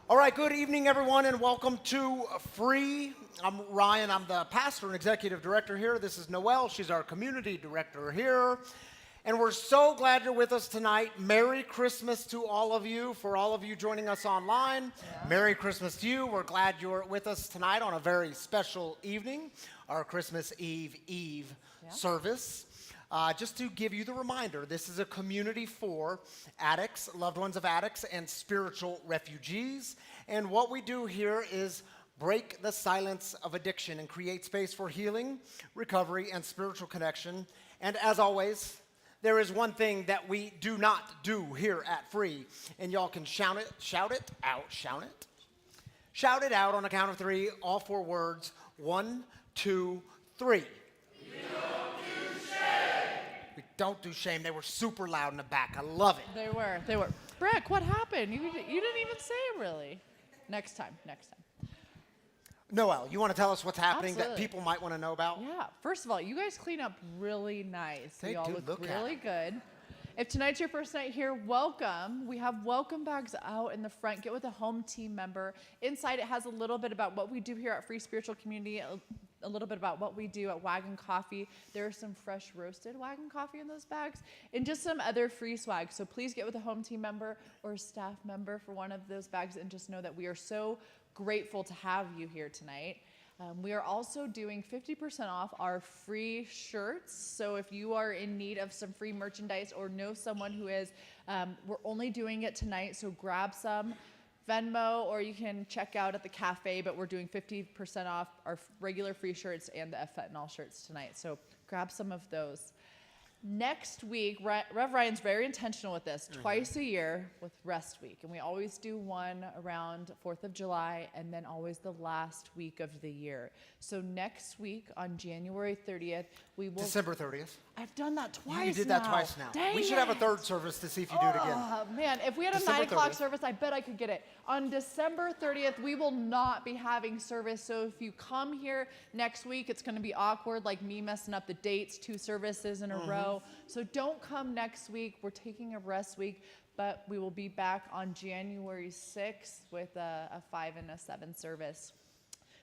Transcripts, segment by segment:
All right, good evening, everyone, and welcome to Free. I'm Ryan. I'm the pastor and executive director here. This is Noelle. She's our community director here. And we're so glad you're with us tonight. Merry Christmas to all of you. For all of you joining us online, Merry Christmas to you. We're glad you're with us tonight on a very special evening, our Christmas Eve service. Just to give you the reminder, this is a community for addicts, loved ones of addicts, and spiritual refugees. And what we do here is break the silence of addiction and create space for healing, recovery, and spiritual connection. And as always, there is one thing that we do not do here at Free, and y'all can shout it out on a count of three, all four words. 1, 2, 3. We don't do shame. They were super loud in the back. I love it. They were. Breck, what happened? You didn't even say it really. Next time. Noelle, you want to tell us what's happening Absolutely. that people might want to know about? Yeah. First of all, you guys clean up really nice. They you all do look look really at good. If tonight's your first night here, welcome. We have welcome bags out in the front. Get with a home team member. Inside, it has a little bit about what we do here at Free Spiritual Community, a little bit about what we do at Wagon Coffee. There's some fresh roasted Wagon Coffee in those bags and just some other free swag. So please get with a home team member or a staff member for one of those bags and just know that we are so grateful to have you here tonight. We are also doing 50% off our free shirts. So if you are in need of some free merchandise or know someone who is, we're only doing it tonight, so grab some. Venmo, or you can check out at the cafe, but we're doing 50% off our regular free shirts and the fentanyl shirts tonight. So grab some of those. Next week, Rev Ryan's very intentional with this, twice a year with Rest Week. And we always do one around 4th of July and then always the last week of the year. So next week on January 30th, we will... December 30th. I've done that twice now. You did that twice now. Dang we should have a third service to see if you do it again. Oh, man. If we had a December 9 o'clock 30th. service, I bet I could get it. On December 30th, we will not be having service. So if you come here next week, it's going to be awkward, like me messing up the dates, 2 services in a row. So don't come next week. We're taking a rest week, but we will be back on January 6th with a 5 and a 7 service.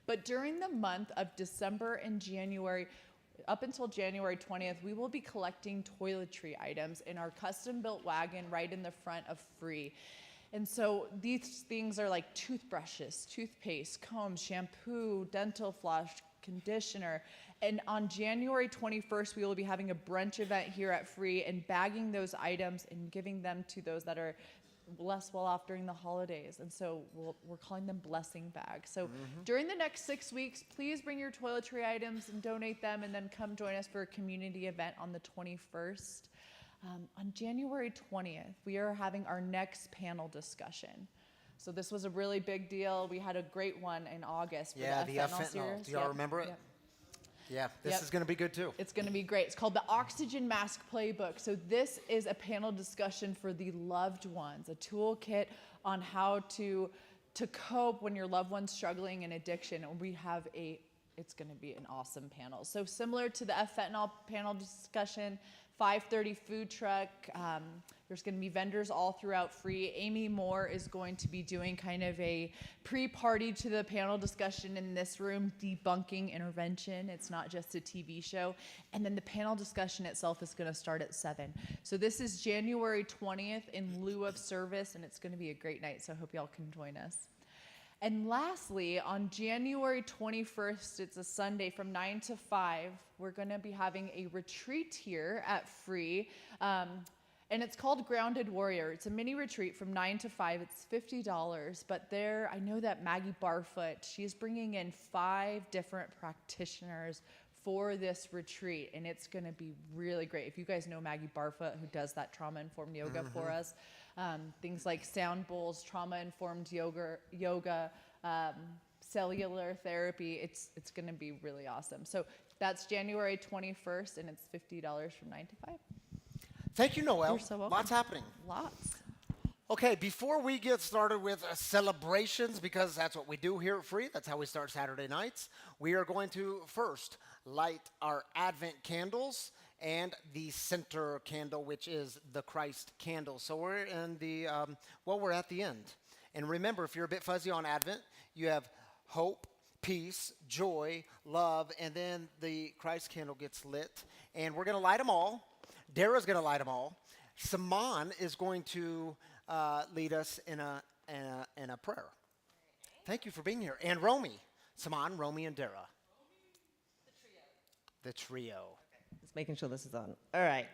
But during the month of December and January, up until January 20th, we will be collecting toiletry items in our custom-built wagon right in the front of Free. And so these things are like toothbrushes, toothpaste, combs, shampoo, dental floss, conditioner. And on January 21st, we will be having a brunch event here at Free and bagging those items and giving them to those that are less well off during the holidays. And so we're calling them blessing bags. So during the next 6 weeks, please bring your toiletry items and donate them, and then come join us for a community event on the 21st. On January 20th, we are having our next panel discussion. So this was a really big deal. We had a great one in August for the fentanyl series. Do y'all remember it? Yep. Yeah, this is going to be good too. It's going to be great. It's called the Oxygen Mask Playbook. So this is a panel discussion for the loved ones, a toolkit on how to cope when your loved one's struggling in addiction. And we have it's going to be an awesome panel. So similar to the fentanyl panel discussion, 5:30 food truck. There's going to be vendors all throughout Free. Amy Moore is going to be doing kind of a pre-party to the panel discussion in this room, debunking intervention. It's not just a TV show. And then the panel discussion itself is going to start at 7. So this is January 20th in lieu of service, and it's going to be a great night. So I hope y'all can join us. And lastly, on January 21st, it's a Sunday from 9 to 5, we're going to be having a retreat here at Free. And it's called Grounded Warrior. It's a mini retreat from 9 to 5. It's $50. But there, I know that Maggie Barfoot, she's bringing in 5 different practitioners for this retreat. And it's going to be really great. If you guys know Maggie Barfoot, who does that trauma-informed yoga for us, things like sound bowls, trauma-informed yoga, cellular therapy, it's going to be really awesome. So that's January 21st, and it's $50 from 9 to 5. Thank you, Noelle. You're so welcome. Lots happening. Lots. Okay, before we get started with celebrations, because that's what we do here at Free, that's how we start Saturday nights, we are going to first light our Advent candles and the center candle, which is the Christ candle. So we're in the, we're at the end. And remember, if you're a bit fuzzy on Advent, you have hope, peace, joy, love, and then the Christ candle gets lit. And we're going to light them all. Dara's going to light them all. Saman is going to lead us in a prayer. Thank you for being here. And Romy. Saman, Romy, and Dara. The trio. Just making sure this is on. All right.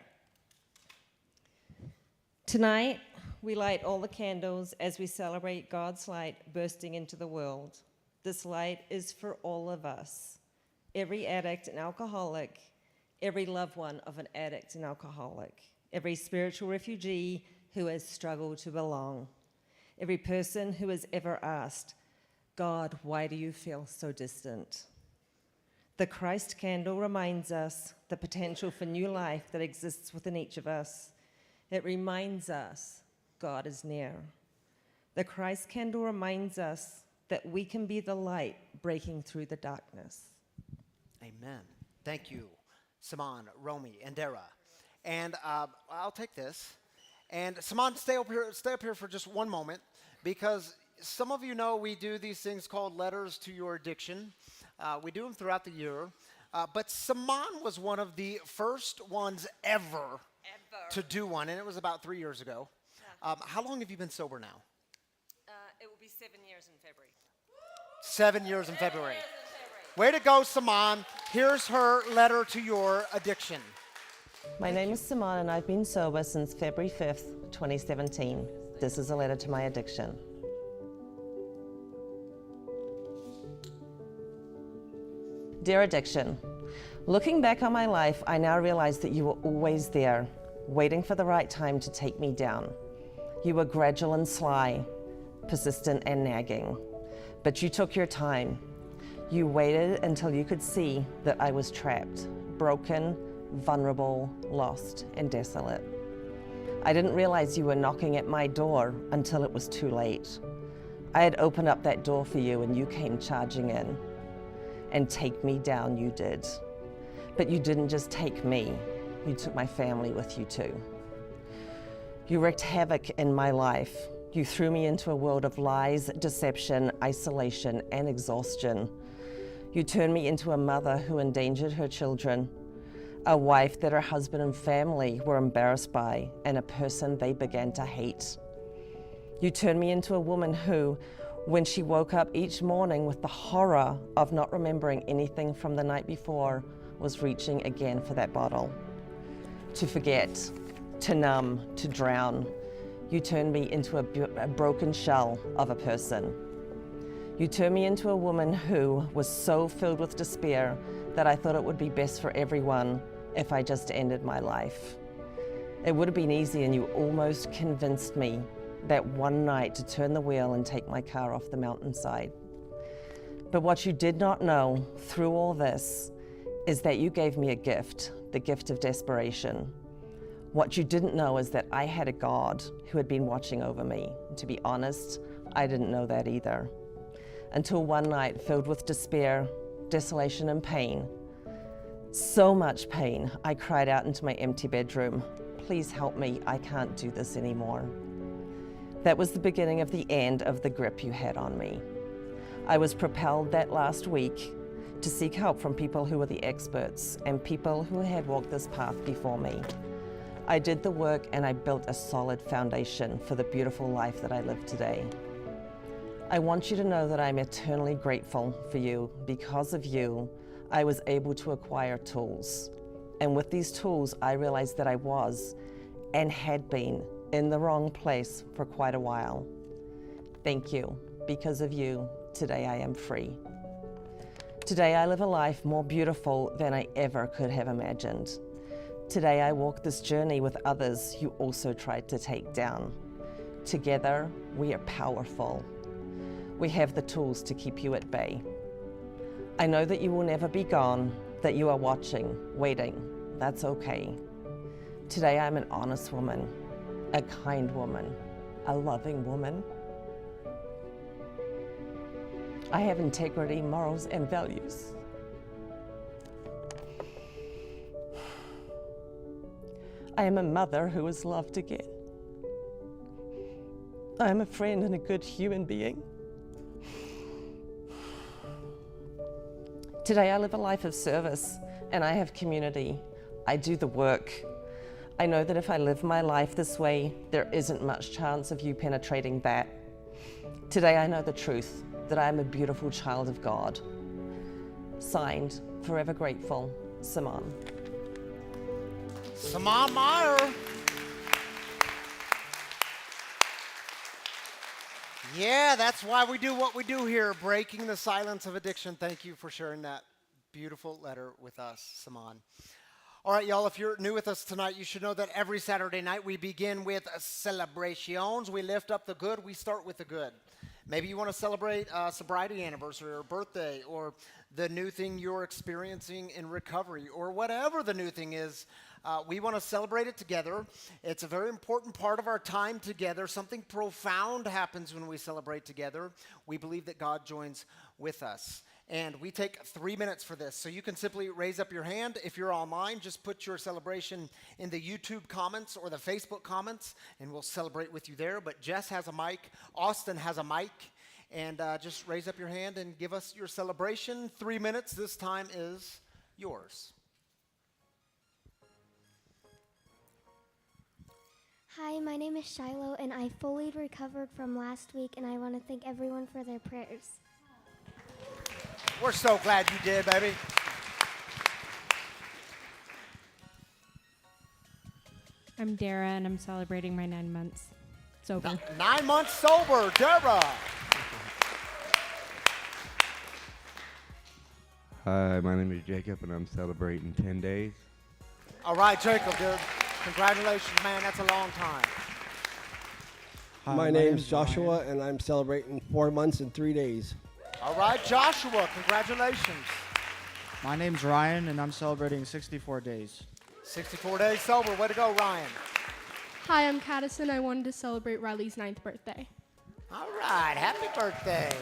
Tonight, we light all the candles as we celebrate God's light bursting into the world. This light is for all of us. Every addict and alcoholic, every loved one of an addict and alcoholic, every spiritual refugee who has struggled to belong, every person who has ever asked, God, why do you feel so distant? The Christ candle reminds us the potential for new life that exists within each of us. It reminds us God is near. The Christ candle reminds us that we can be the light breaking through the darkness. Amen. Thank you, Saman, Romy, and Dara. And I'll take this. And Saman, stay up here for just one moment, because some of you know we do these things called letters to your addiction. We do them throughout the year. But Saman was one of the first ones ever to do one, and it was about 3 years ago. Yeah. How long have you been sober now? It will be 7 years in February. 7 years in February. Way to go, Saman. Here's her letter to your addiction. My name is Saman, and I've been sober since February 5th, 2017. This is a letter to my addiction. Dear addiction, looking back on my life, I now realize that you were always there, waiting for the right time to take me down. You were gradual and sly, persistent and nagging, but you took your time. You waited until you could see that I was trapped, broken, vulnerable, lost, and desolate. I didn't realize you were knocking at my door until it was too late. I had opened up that door for you and you came charging in. And take me down you did. But you didn't just take me, you took my family with you too. You wreaked havoc in my life. You threw me into a world of lies, deception, isolation, and exhaustion. You turned me into a mother who endangered her children, a wife that her husband and family were embarrassed by, and a person they began to hate. You turned me into a woman who, when she woke up each morning with the horror of not remembering anything from the night before, was reaching again for that bottle. To forget, to numb, to drown. You turned me into a broken shell of a person. You turned me into a woman who was so filled with despair that I thought it would be best for everyone if I just ended my life. It would have been easy, and you almost convinced me that one night to turn the wheel and take my car off the mountainside. But what you did not know through all this is that you gave me a gift, the gift of desperation. What you didn't know is that I had a God who had been watching over me. And to be honest, I didn't know that either. Until one night, filled with despair, desolation, and pain, so much pain, I cried out into my empty bedroom, "Please help me, I can't do this anymore." That was the beginning of the end of the grip you had on me. I was propelled that last week to seek help from people who were the experts and people who had walked this path before me. I did the work and I built a solid foundation for the beautiful life that I live today. I want you to know that I'm eternally grateful for you. Because of you, I was able to acquire tools. And with these tools, I realized that I was and had been in the wrong place for quite a while. Thank you. Because of you, today I am free. Today I live a life more beautiful than I ever could have imagined. Today I walk this journey with others you also tried to take down. Together, we are powerful. We have the tools to keep you at bay. I know that you will never be gone, that you are watching, waiting. That's okay. Today I'm an honest woman, a kind woman, a loving woman. I have integrity, morals, and values. I am a mother who is loved again. I'm a friend and a good human being. Today I live a life of service and I have community. I do the work. I know that if I live my life this way, there isn't much chance of you penetrating that. Today I know the truth, that I am a beautiful child of God. Signed, forever grateful, Simone. Simone Meyer. Yeah, that's why we do what we do here, breaking the silence of addiction. Thank you for sharing that beautiful letter with us, Simone. All right, y'all, if you're new with us tonight, you should know that every Saturday night we begin with celebrations. We lift up the good. We start with the good. Maybe you want to celebrate a sobriety anniversary or birthday or the new thing you're experiencing in recovery or whatever the new thing is. We want to celebrate it together. It's a very important part of our time together. Something profound happens when we celebrate together. We believe that God joins with us. And we take 3 minutes for this. So you can simply raise up your hand. If you're online, just put your celebration in the YouTube comments or the Facebook comments, and we'll celebrate with you there. But Jess has a mic. Austin has a mic. And just raise up your hand and give us your celebration. 3 minutes. This time is yours. Hi, my name is Shiloh, and I fully recovered from last week, and I want to thank everyone for their prayers. We're so glad you did, baby. I'm Dara, and I'm celebrating my 9 months sober. 9 months sober, Dara. Hi, my name is Jacob, and I'm celebrating 10 days. All right, Jacob, dude. Congratulations, man. That's a long time. Hi, my name's Joshua, and I'm celebrating 4 months and 3 days. All right, Joshua, congratulations. My name's Ryan, and I'm celebrating 64 days. 64 days sober. Way to go, Ryan. Hi, I'm Caddison. I wanted to celebrate Riley's 9th birthday. All right, happy birthday.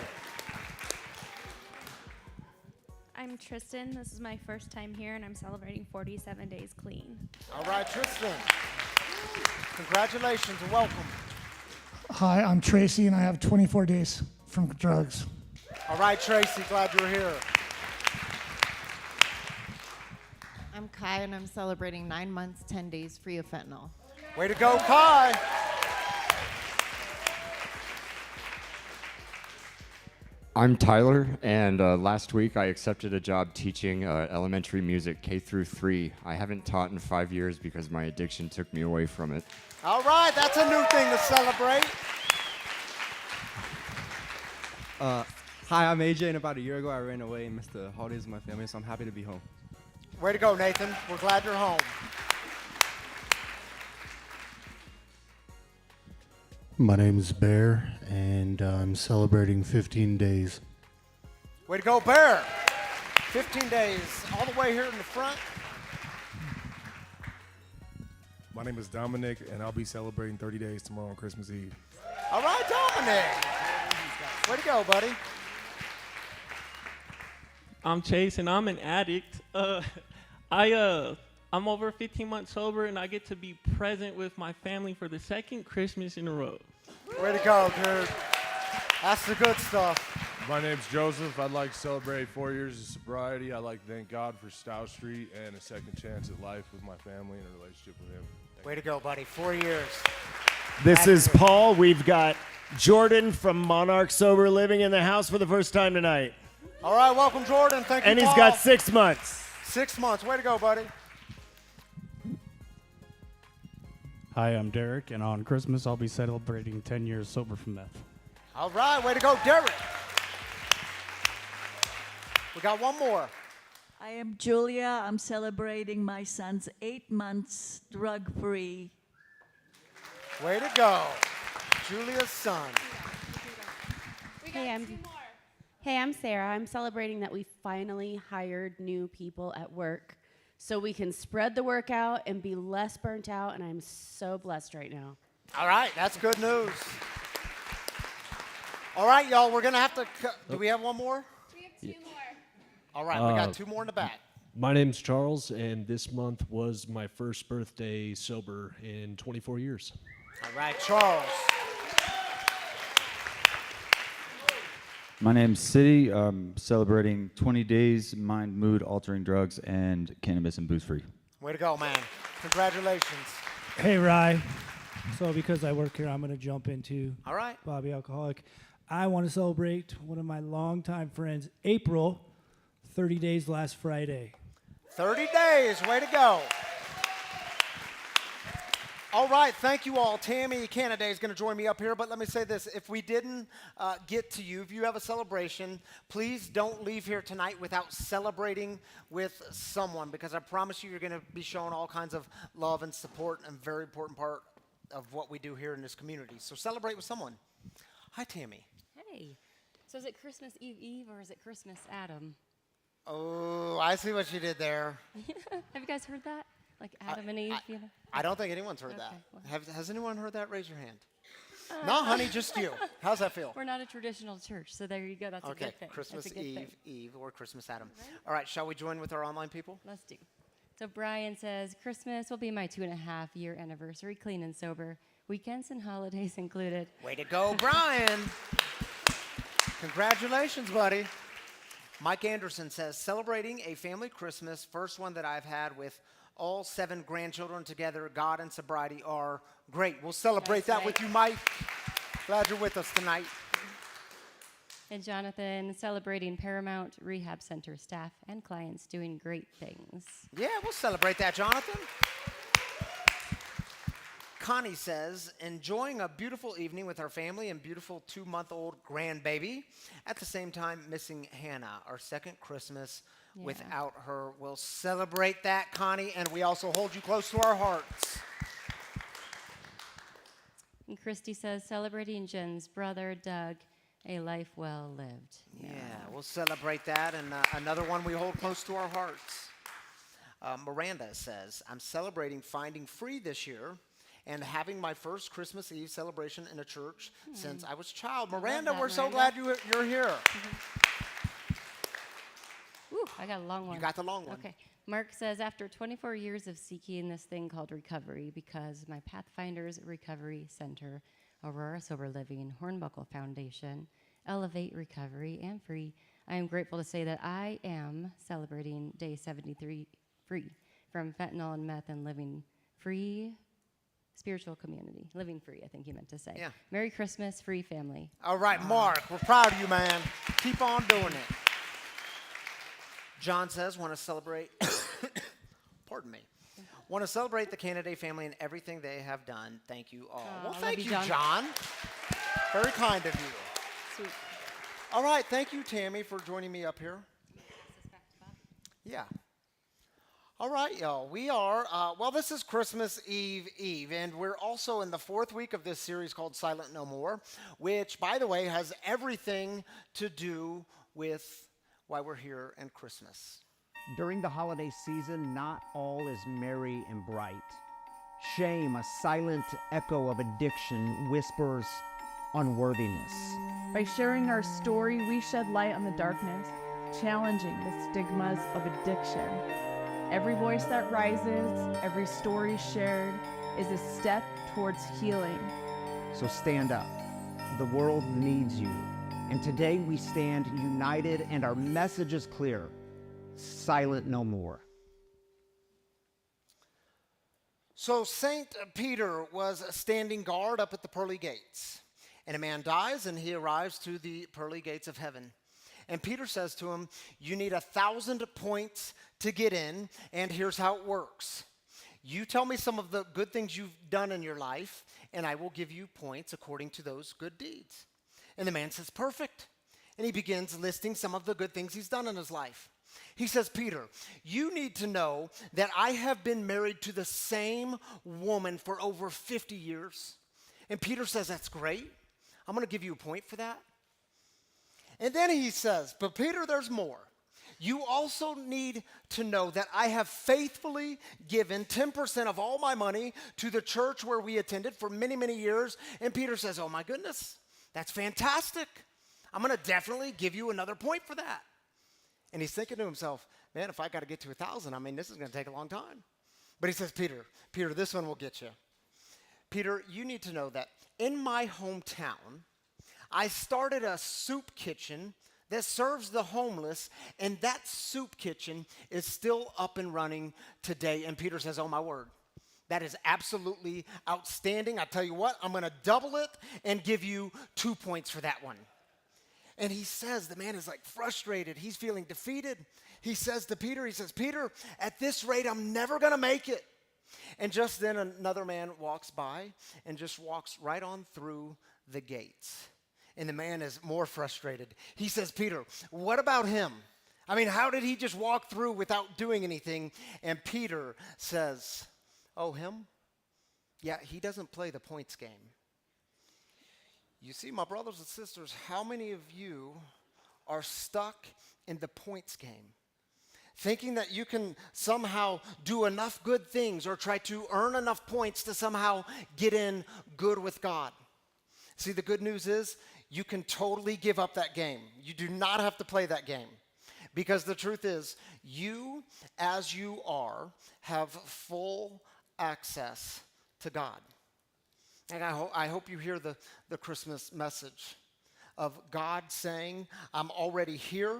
I'm Tristan. This is my first time here, and I'm celebrating 47 days clean. All right, Tristan. Congratulations and welcome. Hi, I'm Tracy, and I have 24 days from drugs. All right, Tracy, glad you're here. I'm Kai, and I'm celebrating 9 months, 10 days free of fentanyl. Way to go, Kai. I'm Tyler, and last week I accepted a job teaching elementary music K through 3. I haven't taught in 5 years because my addiction took me away from it. All right, that's a new thing to celebrate. Hi, I'm AJ, and about a year ago I ran away and missed the holidays with my family, so I'm happy to be home. Way to go, Nathan. We're glad you're home. My name is Bear, and I'm celebrating 15 days. Way to go, Bear. 15 days, all the way here in the front. My name is Dominic, and I'll be celebrating 30 days tomorrow on Christmas Eve. All right, Dominic. Way to go, buddy. I'm Chase, and I'm an addict. I'm over 15 months sober, and I get to be present with my family for the second Christmas in a row. Way to go, dude. That's the good stuff. My name's Joseph. I'd like to celebrate 4 years of sobriety. I'd like to thank God for Stout Street and a second chance at life with my family and a relationship with Him. Way to go, buddy. 4 years. This is Paul. We've got Jordan from Monarch Sober Living in the house for the first time tonight. All right, welcome, Jordan. Thank you, And he's Paul. got 6 months. 6 months. Way to go, buddy. Hi, I'm Derek, and on Christmas I'll be celebrating 10 years sober from meth. All right, way to go, Derek. We got one more. I am Julia. I'm celebrating my son's 8 months drug-free. Way to go. Julia's son. Hey, I'm Sarah. I'm celebrating that we finally hired new people at work so we can spread the work out and be less burnt out, and I'm so blessed right now. All right, that's good news. All right, y'all, we're going to have to do we have one more? We have 2 more. All right, we got 2 more in the back. My name's Charles, and this month was my first birthday sober in 24 years. All right, Charles. My name's City. I'm celebrating 20 days mind, mood altering drugs and cannabis and booze free. Way to go, man. Congratulations. Hey, Rye. So because I work here, I'm going to jump into All right. Bobby Alcoholic. I want to celebrate one of my longtime friends, April, 30 days last Friday. 30 days. Way to go. All right, thank you all. Tammy Canada is going to join me up here, but let me say this. If we didn't get to you, if you have a celebration, please don't leave here tonight without celebrating with someone, because I promise you're going to be shown all kinds of love and support, and a very important part of what we do here in this community. So celebrate with someone. Hi, Tammy. Hey. So is it Christmas Eve or is it Christmas Adam? Oh, I see what you did there. Have you guys heard that? Like Adam and Eve, you know? I don't think anyone's heard Okay, that. well. Has anyone heard that? Raise your hand. No, honey, just you. How's that feel? We're not a traditional church, so there you go. That's a Okay, good thing. Christmas That's a good thing. Eve or Christmas Adam. All right, shall we join with our online people? Let's do. So Brian says, Christmas will be my 2.5-year anniversary, clean and sober. Weekends and holidays included. Way to go, Brian. Congratulations, buddy. Mike Anderson says, celebrating a family Christmas, first one that I've had with all 7 grandchildren together. God and sobriety are great. We'll celebrate that with you, Mike. Glad you're with us tonight. And Jonathan, celebrating Paramount Rehab Center staff and clients doing great things. Yeah, we'll celebrate that, Jonathan. Connie says, enjoying a beautiful evening with our family and beautiful 2-month-old grandbaby. At the same time, missing Hannah, our second Christmas without her. We'll celebrate that, Connie, and we also hold you close to our hearts. And Christy says, celebrating Jen's brother, Doug, a life well lived. Yeah, we'll celebrate that, and another one we hold close to our hearts. Miranda says, I'm celebrating finding free this year and having my first Christmas Eve celebration in a church since I was a child. Miranda, we're so glad you're here. Ooh, I got a long one. You got the long one. Okay. Mark says, after 24 years of seeking this thing called recovery, because my Pathfinders Recovery Center, Aurora Sober Living, Hornbuckle Foundation, Elevate Recovery, and Free, I am grateful to say that I am celebrating day 73 free from fentanyl and meth and living free spiritual community. Living free, I think he meant to say. Yeah. Merry Christmas, free family. All right, Mark, we're proud of you, man. Keep on doing it. John says, want to celebrate, pardon me, want to celebrate the Canada family and everything they have done. Thank you all. Well, I thank love you, you, John. Very kind of you. Sweet. All right, thank you, Tammy, for joining me up here. Yeah. All right, y'all. We are, this is Christmas Eve, and we're also in the 4th week of this series called Silent No More, which, by the way, has everything to do with why we're here and Christmas. During the holiday season, not all is merry and bright. Shame, a silent echo of addiction, whispers unworthiness. By sharing our story, we shed light on the darkness, challenging the stigmas of addiction. Every voice that rises, every story shared, is a step towards healing. So stand up. The world needs you. And today we stand united, and our message is clear. Silent no more. So St. Peter was standing guard up at the pearly gates, and a man dies, and he arrives to the pearly gates of heaven. And Peter says to him, you need 1,000 points to get in, and here's how it works. You tell me some of the good things you've done in your life, and I will give you points according to those good deeds. And the man says, perfect. And he begins listing some of the good things he's done in his life. He says, Peter, you need to know that I have been married to the same woman for over 50 years. And Peter says, that's great. I'm going to give you a point for that. And then he says, but Peter, there's more. You also need to know that I have faithfully given 10% of all my money to the church where we attended for many, many years. And Peter says, oh my goodness, that's fantastic. I'm going to definitely give you another point for that. And he's thinking to himself, man, if I got to get to 1,000, I mean, this is going to take a long time. But he says, Peter, this one will get you. Peter, you need to know that in my hometown, I started a soup kitchen that serves the homeless, and that soup kitchen is still up and running today. And Peter says, oh my word, that is absolutely outstanding. I tell you what, I'm going to double it and give you 2 points for that one. And he says, the man is like frustrated. He's feeling defeated. He says to Peter, he says, Peter, at this rate, I'm never going to make it. And just then another man walks by and just walks right on through the gates. And the man is more frustrated. He says, Peter, what about him? I mean, how did he just walk through without doing anything? And Peter says, oh, him? Yeah, he doesn't play the points game. You see, my brothers and sisters, how many of you are stuck in the points game? Thinking that you can somehow do enough good things or try to earn enough points to somehow get in good with God. See, the good news is you can totally give up that game. You do not have to play that game. Because the truth is, you, as you are, have full access to God. And I hope you hear the Christmas message of God saying, I'm already here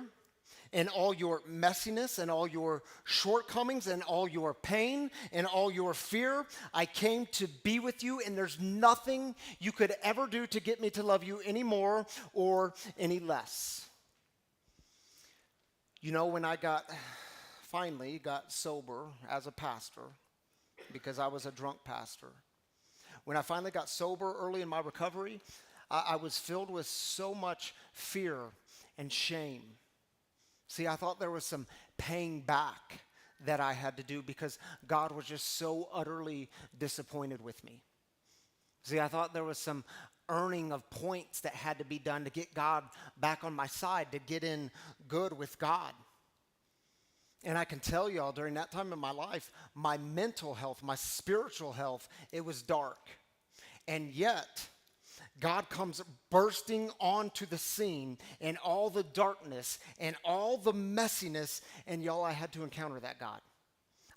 in all your messiness and all your shortcomings and all your pain and all your fear. I came to be with you, and there's nothing you could ever do to get me to love you any more or any less. You know, when I finally got sober as a pastor, because I was a drunk pastor, when I finally got sober early in my recovery, I was filled with so much fear and shame. See, I thought there was some paying back that I had to do because God was just so utterly disappointed with me. See, I thought there was some earning of points that had to be done to get God back on my side, to get in good with God. And I can tell y'all, during that time in my life, my mental health, my spiritual health, it was dark. And yet, God comes bursting onto the scene in all the darkness and all the messiness, and y'all, I had to encounter that God.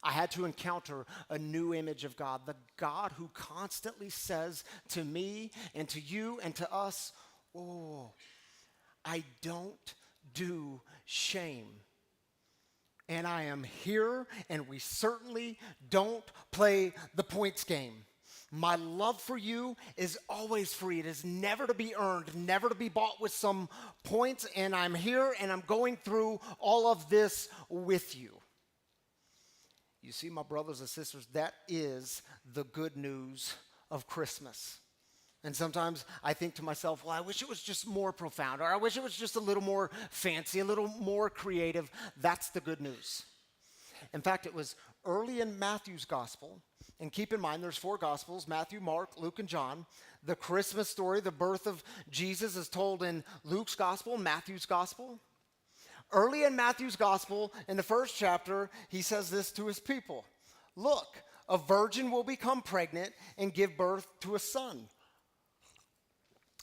I had to encounter a new image of God, the God who constantly says to me and to you and to us, oh, I don't do shame. And I am here, and we certainly don't play the points game. My love for you is always free. It is never to be earned, never to be bought with some points, and I'm here, and I'm going through all of this with you. You see, my brothers and sisters, that is the good news of Christmas. And sometimes I think to myself, well, I wish it was just more profound, or I wish it was just a little more fancy, a little more creative. That's the good news. In fact, it was early in Matthew's gospel, and keep in mind there's 4 gospels, Matthew, Mark, Luke, and John. The Christmas story, the birth of Jesus, is told in Luke's gospel, Matthew's gospel. Early in Matthew's gospel, in the first chapter, he says this to his people. Look, a virgin will become pregnant and give birth to a son,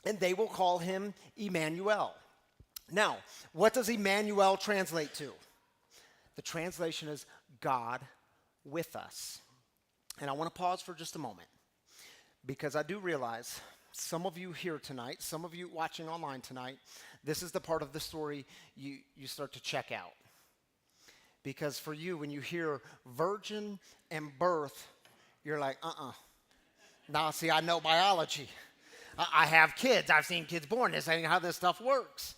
and they will call him Emmanuel. Now, what does Emmanuel translate to? The translation is God with us. And I want to pause for just a moment, because I do realize some of you here tonight, some of you watching online tonight, this is the part of the story you start to check out. Because for you, when you hear virgin and birth, you're like, Now, see, I know biology. I have kids. I've seen kids born. This ain't how this stuff works.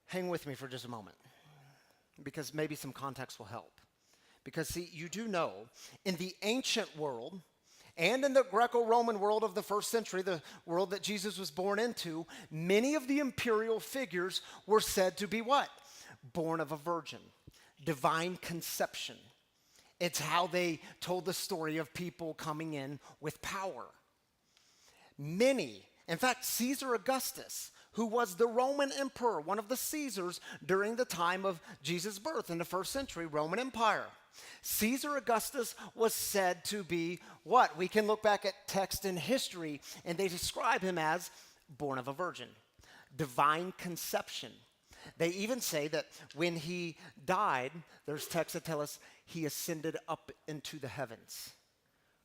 Hang with me for just a moment, because maybe some context will help. Because, see, you do know, in the ancient world, and in the Greco-Roman world of the first century, the world that Jesus was born into, many of the imperial figures were said to be what? Born of a virgin. Divine conception. It's how they told the story of people coming in with power. Many, in fact, Caesar Augustus, who was the Roman emperor, one of the Caesars during the time of Jesus' birth in the first century Roman Empire. Caesar Augustus was said to be what? We can look back at text in history, and they describe him as born of a virgin, divine conception. They even say that when he died, there's texts that tell us he ascended up into the heavens.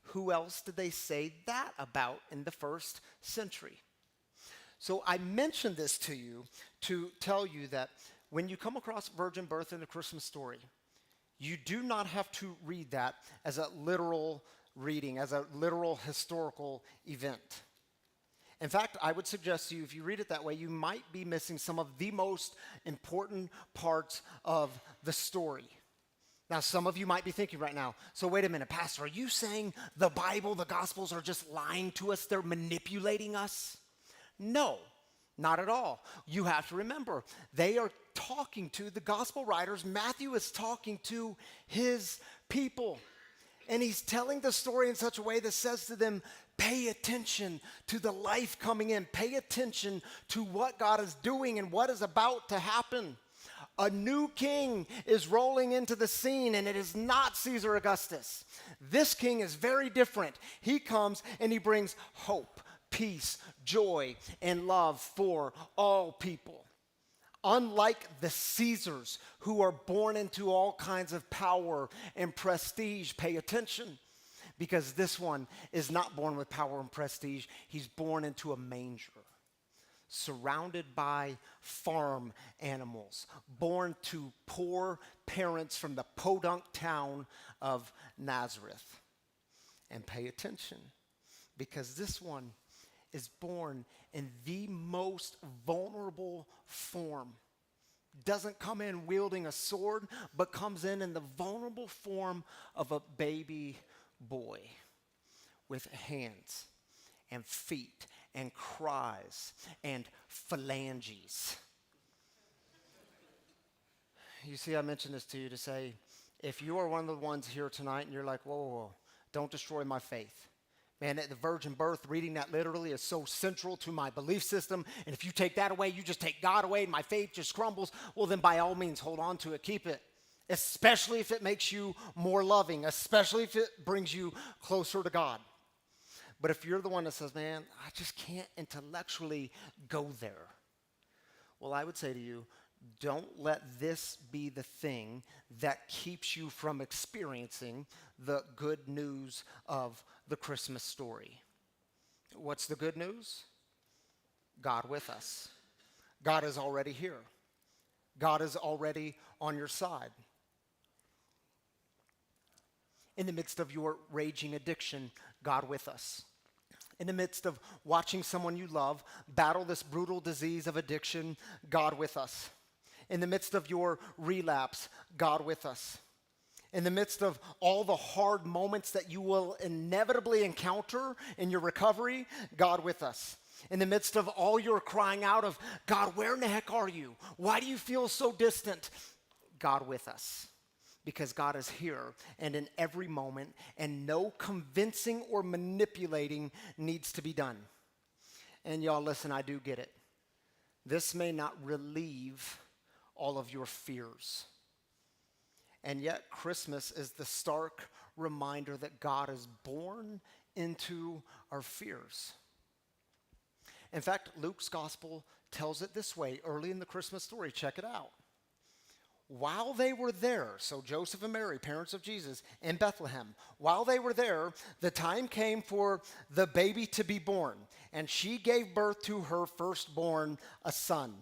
Who else did they say that about in the first century? So I mentioned this to you to tell you that when you come across virgin birth in the Christmas story, you do not have to read that as a literal reading, as a literal historical event. In fact, I would suggest to you, if you read it that way, you might be missing some of the most important parts of the story. Now, some of you might be thinking right now, so wait a minute, Pastor, are you saying the Bible, the Gospels are just lying to us? They're manipulating us? No, not at all. You have to remember, they are talking to the Gospel writers. Matthew is talking to his people. And he's telling the story in such a way that says to them, pay attention to the life coming in. Pay attention to what God is doing and what is about to happen. A new king is rolling into the scene, and it is not Caesar Augustus. This king is very different. He comes and he brings hope, peace, joy, and love for all people. Unlike the Caesars who are born into all kinds of power and prestige, pay attention, because this one is not born with power and prestige. He's born into a manger, surrounded by farm animals, born to poor parents from the podunk town of Nazareth. And pay attention, because this one is born in the most vulnerable form. Doesn't come in wielding a sword, but comes in the vulnerable form of a baby boy with hands and feet and cries and phalanges. You see, I mentioned this to you to say, if you are one of the ones here tonight and you're like, whoa, whoa, whoa, don't destroy my faith. Man, the virgin birth, reading that literally is so central to my belief system. And if you take that away, you just take God away and my faith just crumbles. Well, then by all means, hold on to it, keep it. Especially if it makes you more loving, especially if it brings you closer to God. But if you're the one that says, man, I just can't intellectually go there. Well, I would say to you, don't let this be the thing that keeps you from experiencing the good news of the Christmas story. What's the good news? God with us. God is already here. God is already on your side. In the midst of your raging addiction, God with us. In the midst of watching someone you love battle this brutal disease of addiction, God with us. In the midst of your relapse, God with us. In the midst of all the hard moments that you will inevitably encounter in your recovery, God with us. In the midst of all your crying out of, God, where in the heck are you? Why do you feel so distant? God with us. Because God is here and in every moment, and no convincing or manipulating needs to be done. And y'all, listen, I do get it. This may not relieve all of your fears. And yet, Christmas is the stark reminder that God is born into our fears. In fact, Luke's gospel tells it this way early in the Christmas story. Check it out. While they were there, so Joseph and Mary, parents of Jesus, in Bethlehem, while they were there, the time came for the baby to be born, and she gave birth to her firstborn, a son.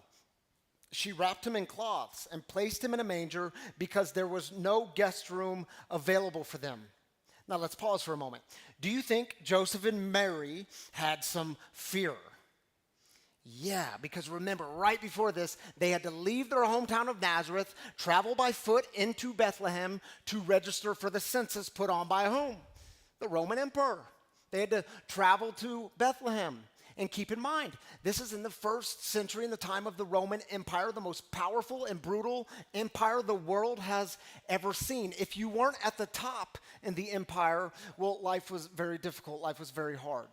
She wrapped him in cloths and placed him in a manger because there was no guest room available for them. Now let's pause for a moment. Do you think Joseph and Mary had some fear? Yeah, because remember, right before this, they had to leave their hometown of Nazareth, travel by foot into Bethlehem to register for the census put on by whom? The Roman emperor. They had to travel to Bethlehem. And keep in mind, this is in the first century, in the time of the Roman Empire, the most powerful and brutal empire the world has ever seen. If you weren't at the top in the empire, well, life was very difficult. Life was very hard.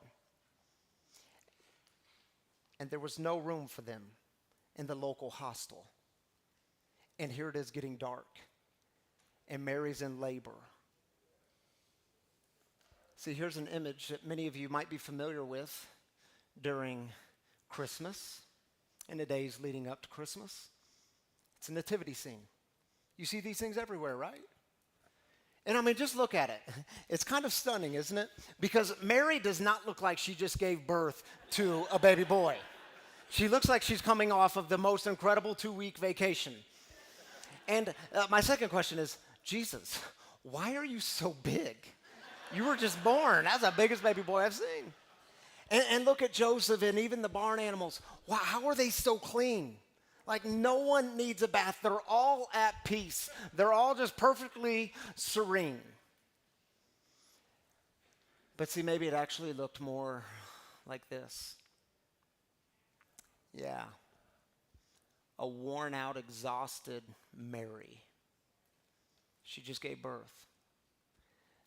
And there was no room for them in the local hostel. And here it is getting dark. And Mary's in labor. See, here's an image that many of you might be familiar with during Christmas, in the days leading up to Christmas. It's a nativity scene. You see these things everywhere, right? And I mean, just look at it. It's kind of stunning, isn't it? Because Mary does not look like she just gave birth to a baby boy. She looks like she's coming off of the most incredible 2-week vacation. And my second question is, Jesus, why are you so big? You were just born. That's the biggest baby boy I've seen. And look at Joseph and even the barn animals. Wow, how are they so clean? Like no one needs a bath. They're all at peace. They're all just perfectly serene. But see, maybe it actually looked more like this. Yeah. A worn out, exhausted Mary. She just gave birth.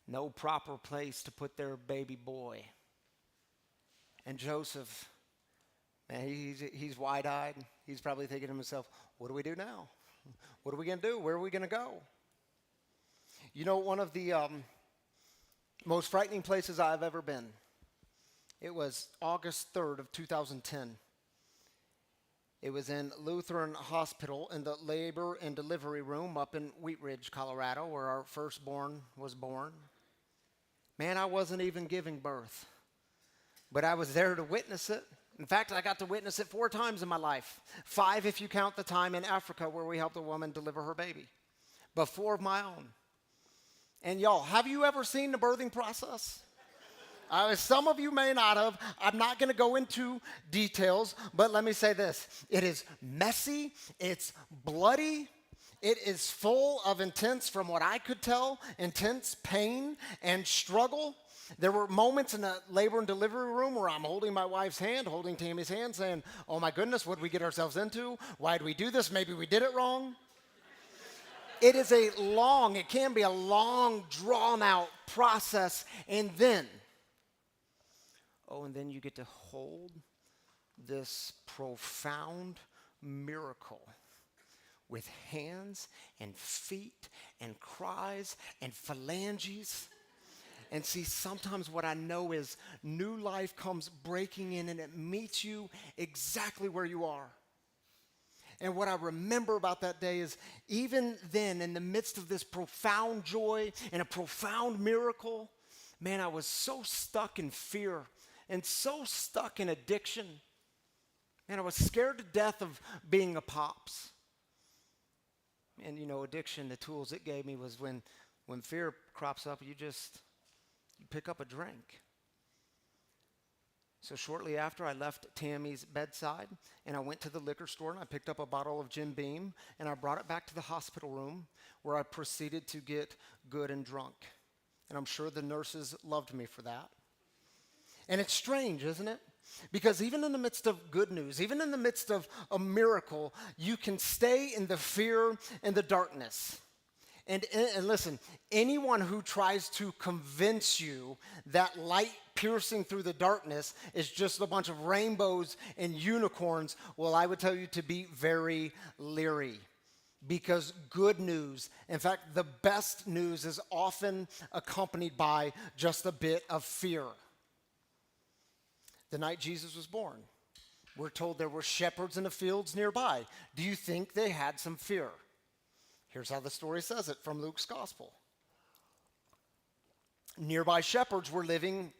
No proper place to put their baby boy. And Joseph, man, he's wide-eyed. He's probably thinking to himself, what do we do now? What are we going to do? Where are we going to go? You know, one of the most frightening places I've ever been, it was August 3rd of 2010. It was in Lutheran Hospital in the labor and delivery room up in Wheat Ridge, Colorado, where our firstborn was born. Man, I wasn't even giving birth, but I was there to witness it. In fact, I got to witness it 4 times in my life. 5 if you count the time in Africa where we helped a woman deliver her baby, but 4 of my own. And y'all, have you ever seen the birthing process? Some of you may not have. I'm not going to go into details, but let me say this. It is messy. It's bloody. It is full of intense, from what I could tell, intense pain and struggle. There were moments in the labor and delivery room where I'm holding my wife's hand, holding Tammy's hand, saying, oh my goodness, what did we get ourselves into? Why did we do this? Maybe we did it wrong. It can be a long, drawn-out process, and then you get to hold this profound miracle with hands and feet and cries and phalanges. And see, sometimes what I know is new life comes breaking in and it meets you exactly where you are. And what I remember about that day is even then, in the midst of this profound joy and a profound miracle, man, I was so stuck in fear and so stuck in addiction. Man, I was scared to death of being a pops. And you know, addiction, the tools it gave me was when fear crops up, you pick up a drink. So shortly after, I left Tammy's bedside, and I went to the liquor store, and I picked up a bottle of Jim Beam, and I brought it back to the hospital room, where I proceeded to get good and drunk. And I'm sure the nurses loved me for that. And it's strange, isn't it? Because even in the midst of good news, even in the midst of a miracle, you can stay in the fear and the darkness. And listen, anyone who tries to convince you that light piercing through the darkness is just a bunch of rainbows and unicorns, well, I would tell you to be very leery. Because good news, in fact, the best news is often accompanied by just a bit of fear. The night Jesus was born, we're told there were shepherds in the fields nearby. Do you think they had some fear? Here's how the story says it from Luke's gospel. Nearby shepherds were living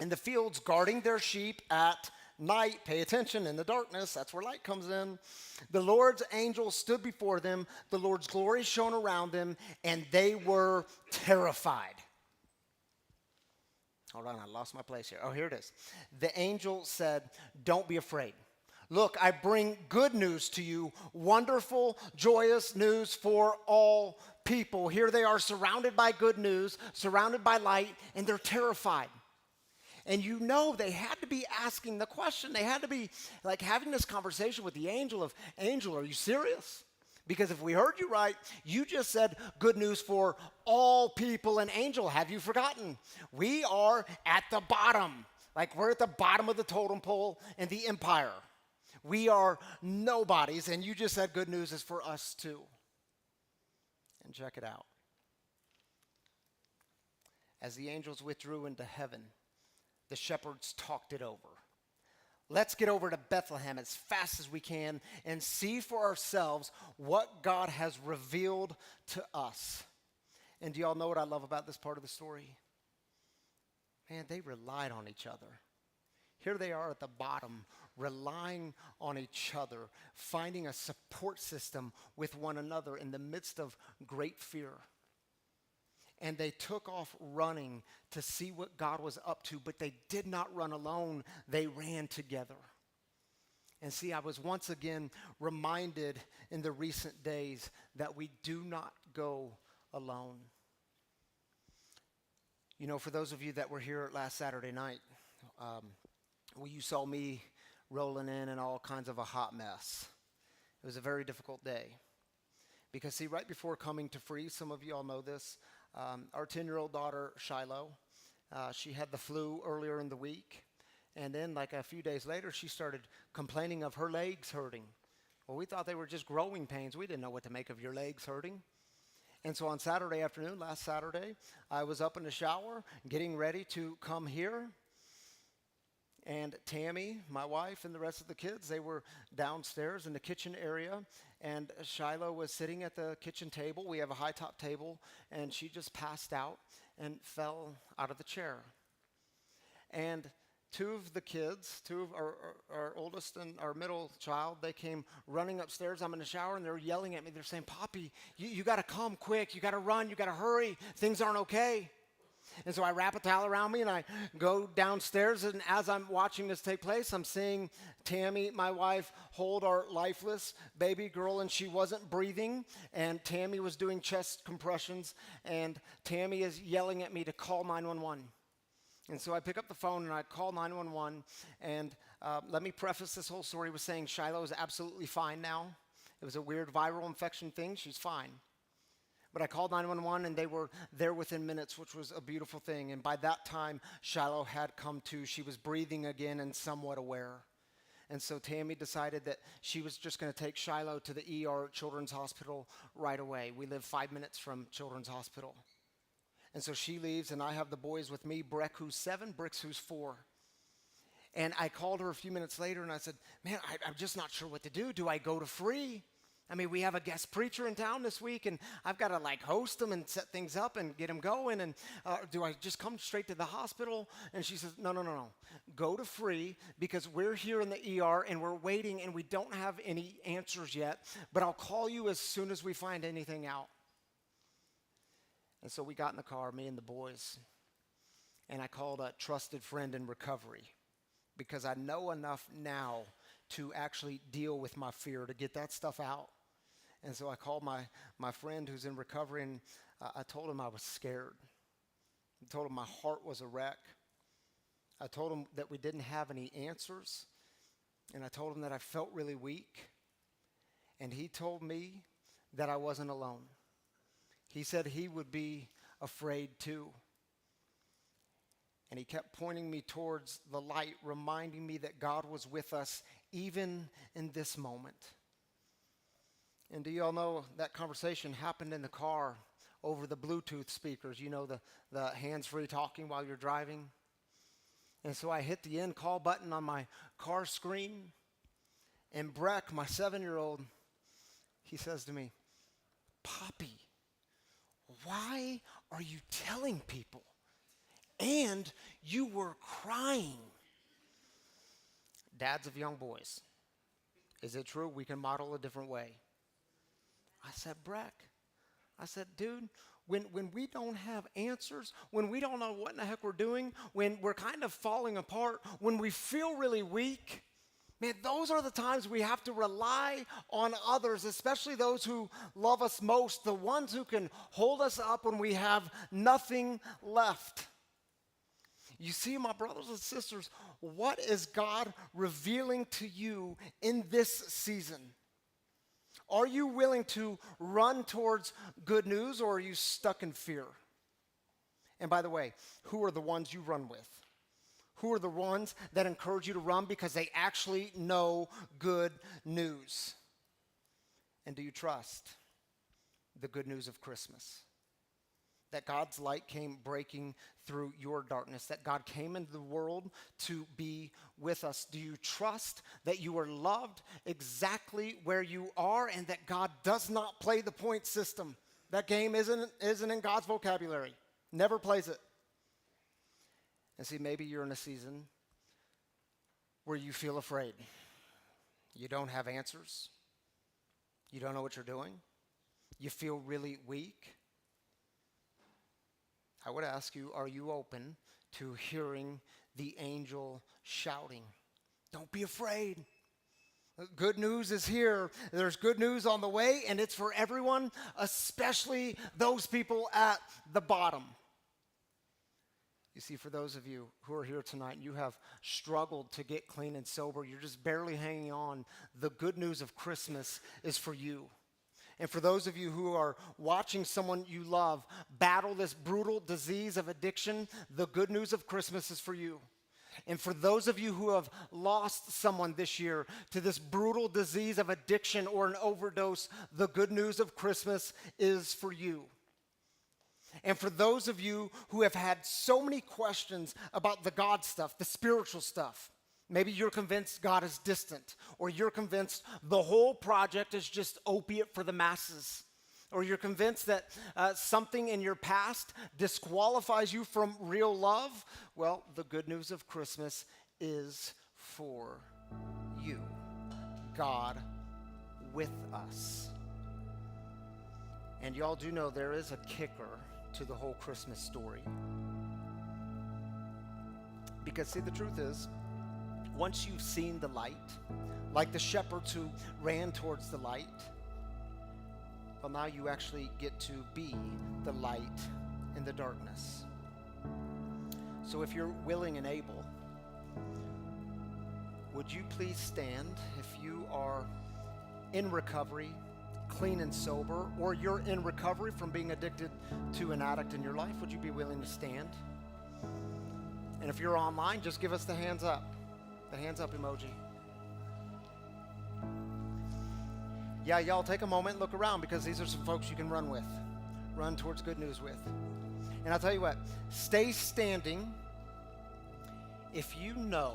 in the fields, guarding their sheep at night. Pay attention, in the darkness, that's where light comes in. The Lord's angel stood before them. The Lord's glory shone around them, and they were terrified. Hold on, I lost my place here. Oh, here it is. The angel said, don't be afraid. Look, I bring good news to you, wonderful, joyous news for all people. Here they are, surrounded by good news, surrounded by light, and they're terrified. And you know they had to be asking the question. They had to be like having this conversation with the angel of, angel, are you serious? Because if we heard you right, you just said good news for all people. And angel, have you forgotten? We are at the bottom. Like we're at the bottom of the totem pole in the empire. We are nobodies, and you just said good news is for us too. And check it out. As the angels withdrew into heaven, the shepherds talked it over. Let's get over to Bethlehem as fast as we can and see for ourselves what God has revealed to us. And do y'all know what I love about this part of the story? Man, they relied on each other. Here they are at the bottom, relying on each other, finding a support system with one another in the midst of great fear. And they took off running to see what God was up to, but they did not run alone. They ran together. And see, I was once again reminded in the recent days that we do not go alone. You know, for those of you that were here last Saturday night, you saw me rolling in all kinds of a hot mess. It was a very difficult day. Because see, right before coming to Free, some of you all know this, our 10-year-old daughter, Shiloh, she had the flu earlier in the week. And then like a few days later, she started complaining of her legs hurting. Well, we thought they were just growing pains. We didn't know what to make of your legs hurting. And so on Saturday afternoon, last Saturday, I was up in the shower, getting ready to come here. And Tammy, my wife, and the rest of the kids, they were downstairs in the kitchen area. And Shiloh was sitting at the kitchen table. We have a high-top table. And she just passed out and fell out of the chair. And two of the kids, two of our oldest and our middle child, they came running upstairs. I'm in the shower, and they're yelling at me. They're saying, Poppy, you got to come quick. You got to run. You got to hurry. Things aren't okay. And so I wrap a towel around me, and I go downstairs. And as I'm watching this take place, I'm seeing Tammy, my wife, hold our lifeless baby girl, and she wasn't breathing. And Tammy was doing chest compressions, and Tammy is yelling at me to call 911. And so I pick up the phone and I call 911, and let me preface this whole story with saying Shiloh is absolutely fine now. It was a weird viral infection thing. She's fine. But I called 911, and they were there within minutes, which was a beautiful thing. And by that time, Shiloh had come to. She was breathing again and somewhat aware. And so Tammy decided that she was just going to take Shiloh to the ER at Children's Hospital right away. We live 5 minutes from Children's Hospital. And so she leaves, and I have the boys with me, Breck, who's 7, Brix, who's 4. And I called her a few minutes later, and I said, man, I'm just not sure what to do. Do I go to Free? I mean, we have a guest preacher in town this week, and I've got to, host them and set things up and get them going. And do I just come straight to the hospital? And she says, no. Go to Free, because we're here in the ER, and we're waiting, and we don't have any answers yet. But I'll call you as soon as we find anything out. And so we got in the car, me and the boys, and I called a trusted friend in recovery, because I know enough now to actually deal with my fear, to get that stuff out. And so I called my friend who's in recovery, and I told him I was scared. I told him my heart was a wreck. I told him that we didn't have any answers, and I told him that I felt really weak. And he told me that I wasn't alone. He said he would be afraid too. And he kept pointing me towards the light, reminding me that God was with us even in this moment. And do you all know that conversation happened in the car over the Bluetooth speakers, you know, the hands-free talking while you're driving? And so I hit the end call button on my car screen, and Breck, my 7-year-old, he says to me, Poppy, why are you telling people? And you were crying. Dads of young boys, is it true we can model a different way? I said, Breck, dude, when we don't have answers, when we don't know what in the heck we're doing, when we're kind of falling apart, when we feel really weak, man, those are the times we have to rely on others, especially those who love us most, the ones who can hold us up when we have nothing left. You see, my brothers and sisters, what is God revealing to you in this season? Are you willing to run towards good news, or are you stuck in fear? And by the way, who are the ones you run with? Who are the ones that encourage you to run because they actually know good news? And do you trust the good news of Christmas? That God's light came breaking through your darkness, that God came into the world to be with us. Do you trust that you are loved exactly where you are, and that God does not play the point system? That game isn't in God's vocabulary. Never plays it. And see, maybe you're in a season where you feel afraid. You don't have answers. You don't know what you're doing. You feel really weak. I would ask you, are you open to hearing the angel shouting? Don't be afraid. Good news is here. There's good news on the way, and it's for everyone, especially those people at the bottom. You see, for those of you who are here tonight, you have struggled to get clean and sober. You're just barely hanging on. The good news of Christmas is for you. And for those of you who are watching someone you love battle this brutal disease of addiction, the good news of Christmas is for you. And for those of you who have lost someone this year to this brutal disease of addiction or an overdose, the good news of Christmas is for you. And for those of you who have had so many questions about the God stuff, the spiritual stuff, maybe you're convinced God is distant, or you're convinced the whole project is just opiate for the masses, or you're convinced that something in your past disqualifies you from real love, well, the good news of Christmas is for you. God with us. And y'all do know there is a kicker to the whole Christmas story. Because see, the truth is, once you've seen the light, like the shepherds who ran towards the light, well, now you actually get to be the light in the darkness. So if you're willing and able, would you please stand if you are in recovery, clean and sober, or you're in recovery from being addicted to an addict in your life? Would you be willing to stand? And if you're online, just give us the hands up emoji. Yeah, y'all take a moment and look around, because these are some folks you can run towards good news with. And I'll tell you what, stay standing if you know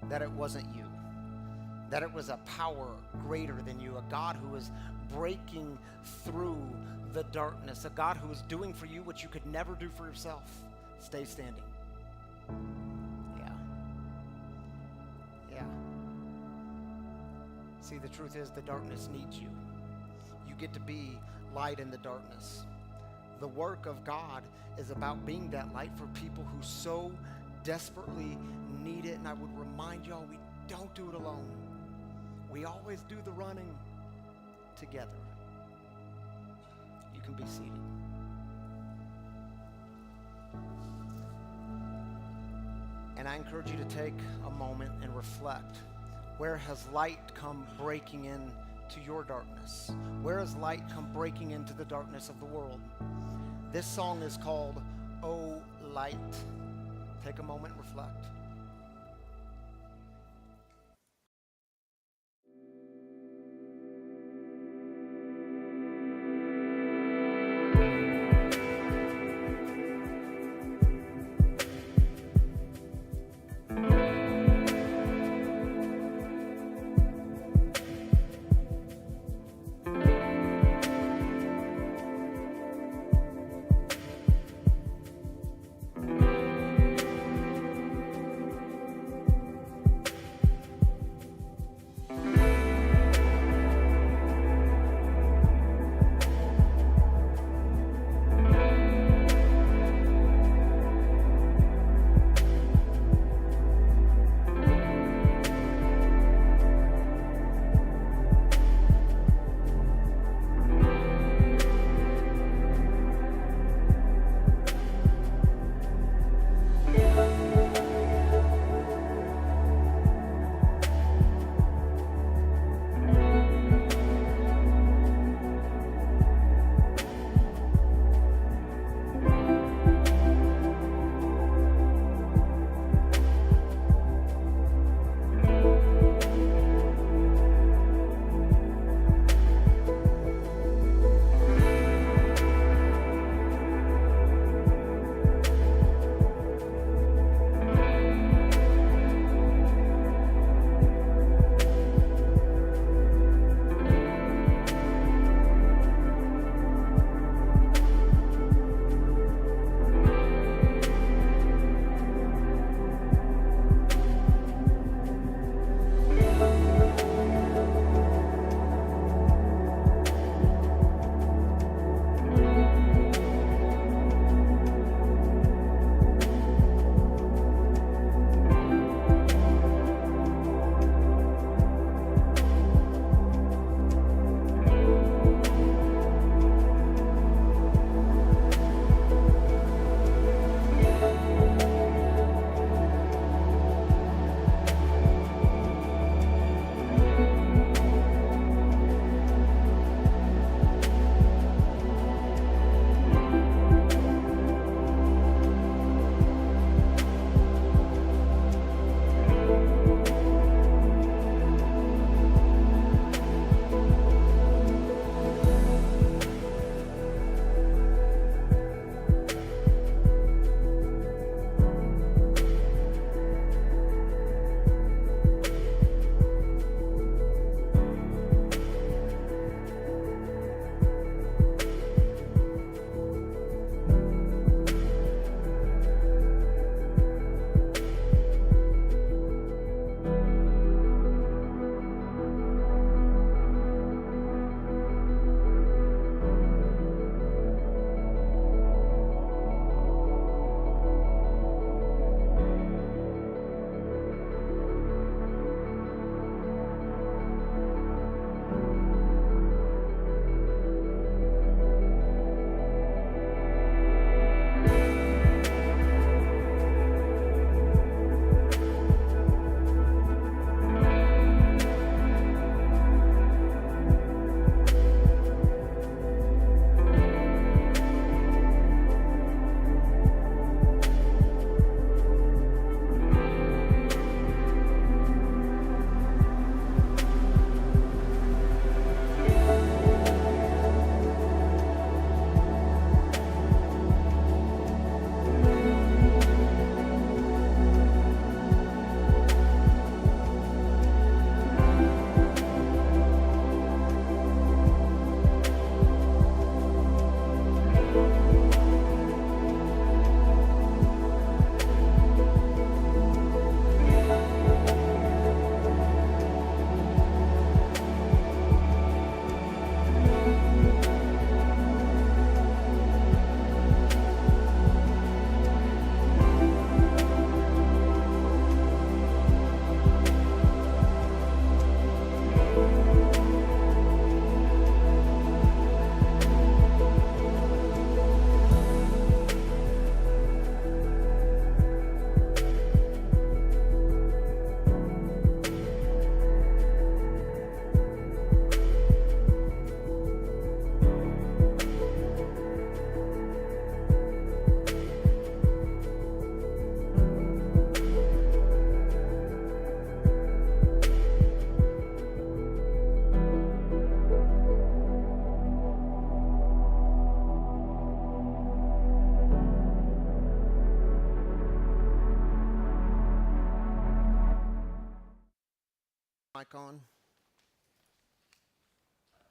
that it wasn't you, that it was a power greater than you, a God who is breaking through the darkness, a God who is doing for you what you could never do for yourself. Stay standing. Yeah. See, the truth is the darkness needs you. You get to be light in the darkness. The work of God is about being that light for people who so desperately need it. And I would remind y'all, we don't do it alone. We always do the running together. You can be seated. And I encourage you to take a moment and reflect. Where has light come breaking in to your darkness? Where has light come breaking into the darkness of the world? This song is called "Oh Light." Take a moment and reflect.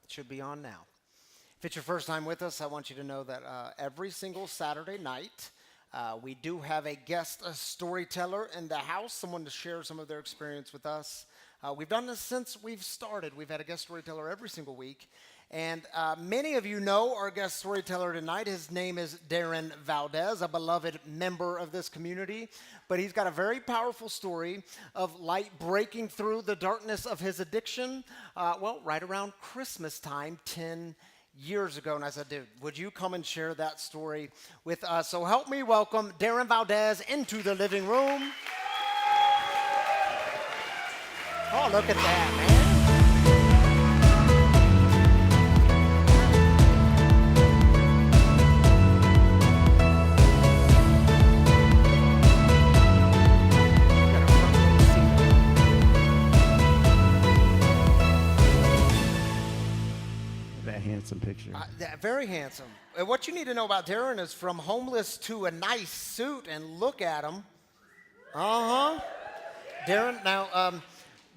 It should be on now. If it's your first time with us, I want you to know that every single Saturday night, we do have a guest storyteller in the house, someone to share some of their experience with us. We've done this since we've started. We've had a guest storyteller every single week. And many of you know our guest storyteller tonight. His name is Darin Valdez, a beloved member of this community. But he's got a very powerful story of light breaking through the darkness of his addiction, right around Christmas time, 10 years ago. And I said, dude, would you come and share that story with us? So help me welcome Darin Valdez into the living room. Oh, look at that, man. Handsome picture. Very handsome. What you need to know about Darin is from homeless to a nice suit, and look at him. Darin, now,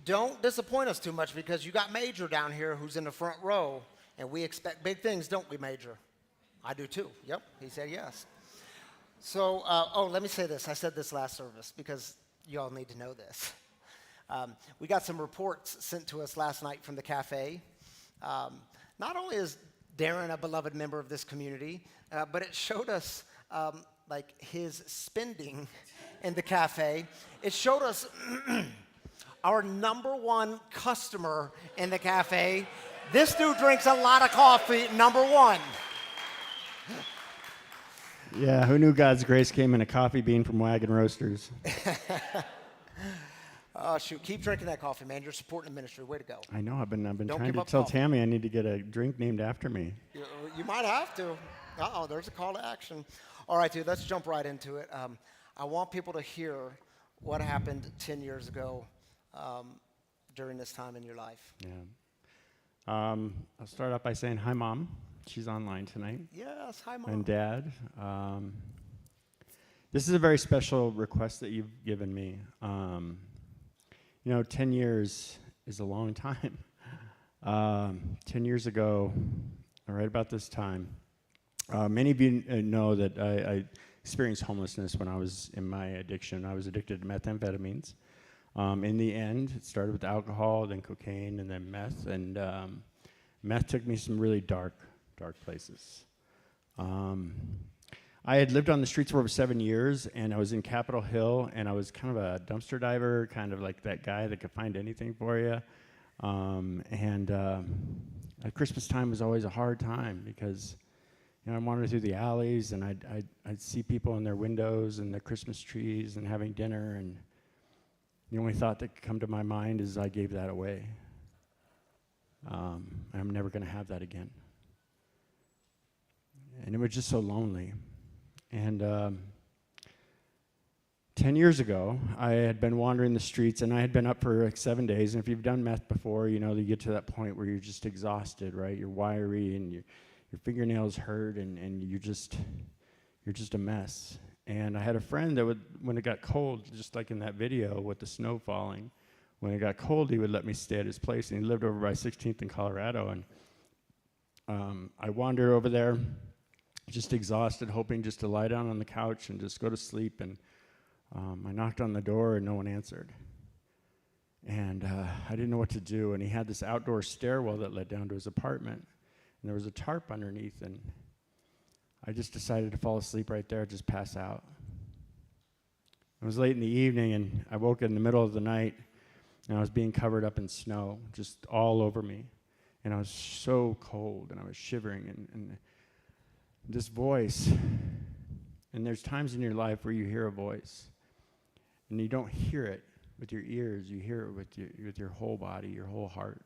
don't disappoint us too much because you got Major down here who's in the front row, and we expect big things, don't we, Major? I do too. Yep, he said yes. So, let me say this. I said this last service because you all need to know this. We got some reports sent to us last night from the cafe. Not only is Darin a beloved member of this community, but it showed us his spending in the cafe. It showed us our #1 customer in the cafe. This dude drinks a lot of coffee, #1. Yeah, who knew God's grace came in a coffee bean from Wagon Roasters? Oh, shoot. Keep drinking that coffee, man. You're supporting the ministry. Way to go. I know. I've been Don't trying give to up tell coffee. Tammy I need to get a drink named after me. You might have to. Uh-oh, there's a call to action. All right, dude, let's jump right into it. I want people to hear what happened 10 years ago during this time in your life. Yeah. I'll start off by saying hi, Mom. She's online tonight. Yes, hi, Mom. And Dad. This is a very special request that you've given me. 10 years is a long time. 10 years ago, right about this time, many of you know that I experienced homelessness when I was in my addiction. I was addicted to methamphetamines. In the end, it started with alcohol, then cocaine, and then meth. And meth took me some really dark places. I had lived on the streets for over 7 years, and I was in Capitol Hill, and I was kind of a dumpster diver, kind of like that guy that could find anything for you. At Christmas time was always a hard time because, I wandered through the alleys, and I'd see people in their windows and their Christmas trees and having dinner, and the only thought that could come to my mind is I gave that away. I'm never going to have that again. And it was just so lonely. And 10 years ago, I had been wandering the streets, and I had been up for like 7 days. And if you've done meth before, you know that you get to that point where you're just exhausted, right? You're wiry, and your fingernails hurt, and you're just a mess. And I had a friend that when it got cold, just like in that video with the snow falling, when it got cold, he would let me stay at his place. And he lived over by 16th in Colorado. And I wandered over there, just exhausted, hoping just to lie down on the couch and just go to sleep. And I knocked on the door, and no one answered. And I didn't know what to do. And he had this outdoor stairwell that led down to his apartment. And there was a tarp underneath. And I just decided to fall asleep right there, just pass out. It was late in the evening, and I woke in the middle of the night, and I was being covered up in snow, just all over me. And I was so cold, and I was shivering, and this voice, and there's times in your life where you hear a voice, and you don't hear it with your ears, you hear it with your whole body, your whole heart.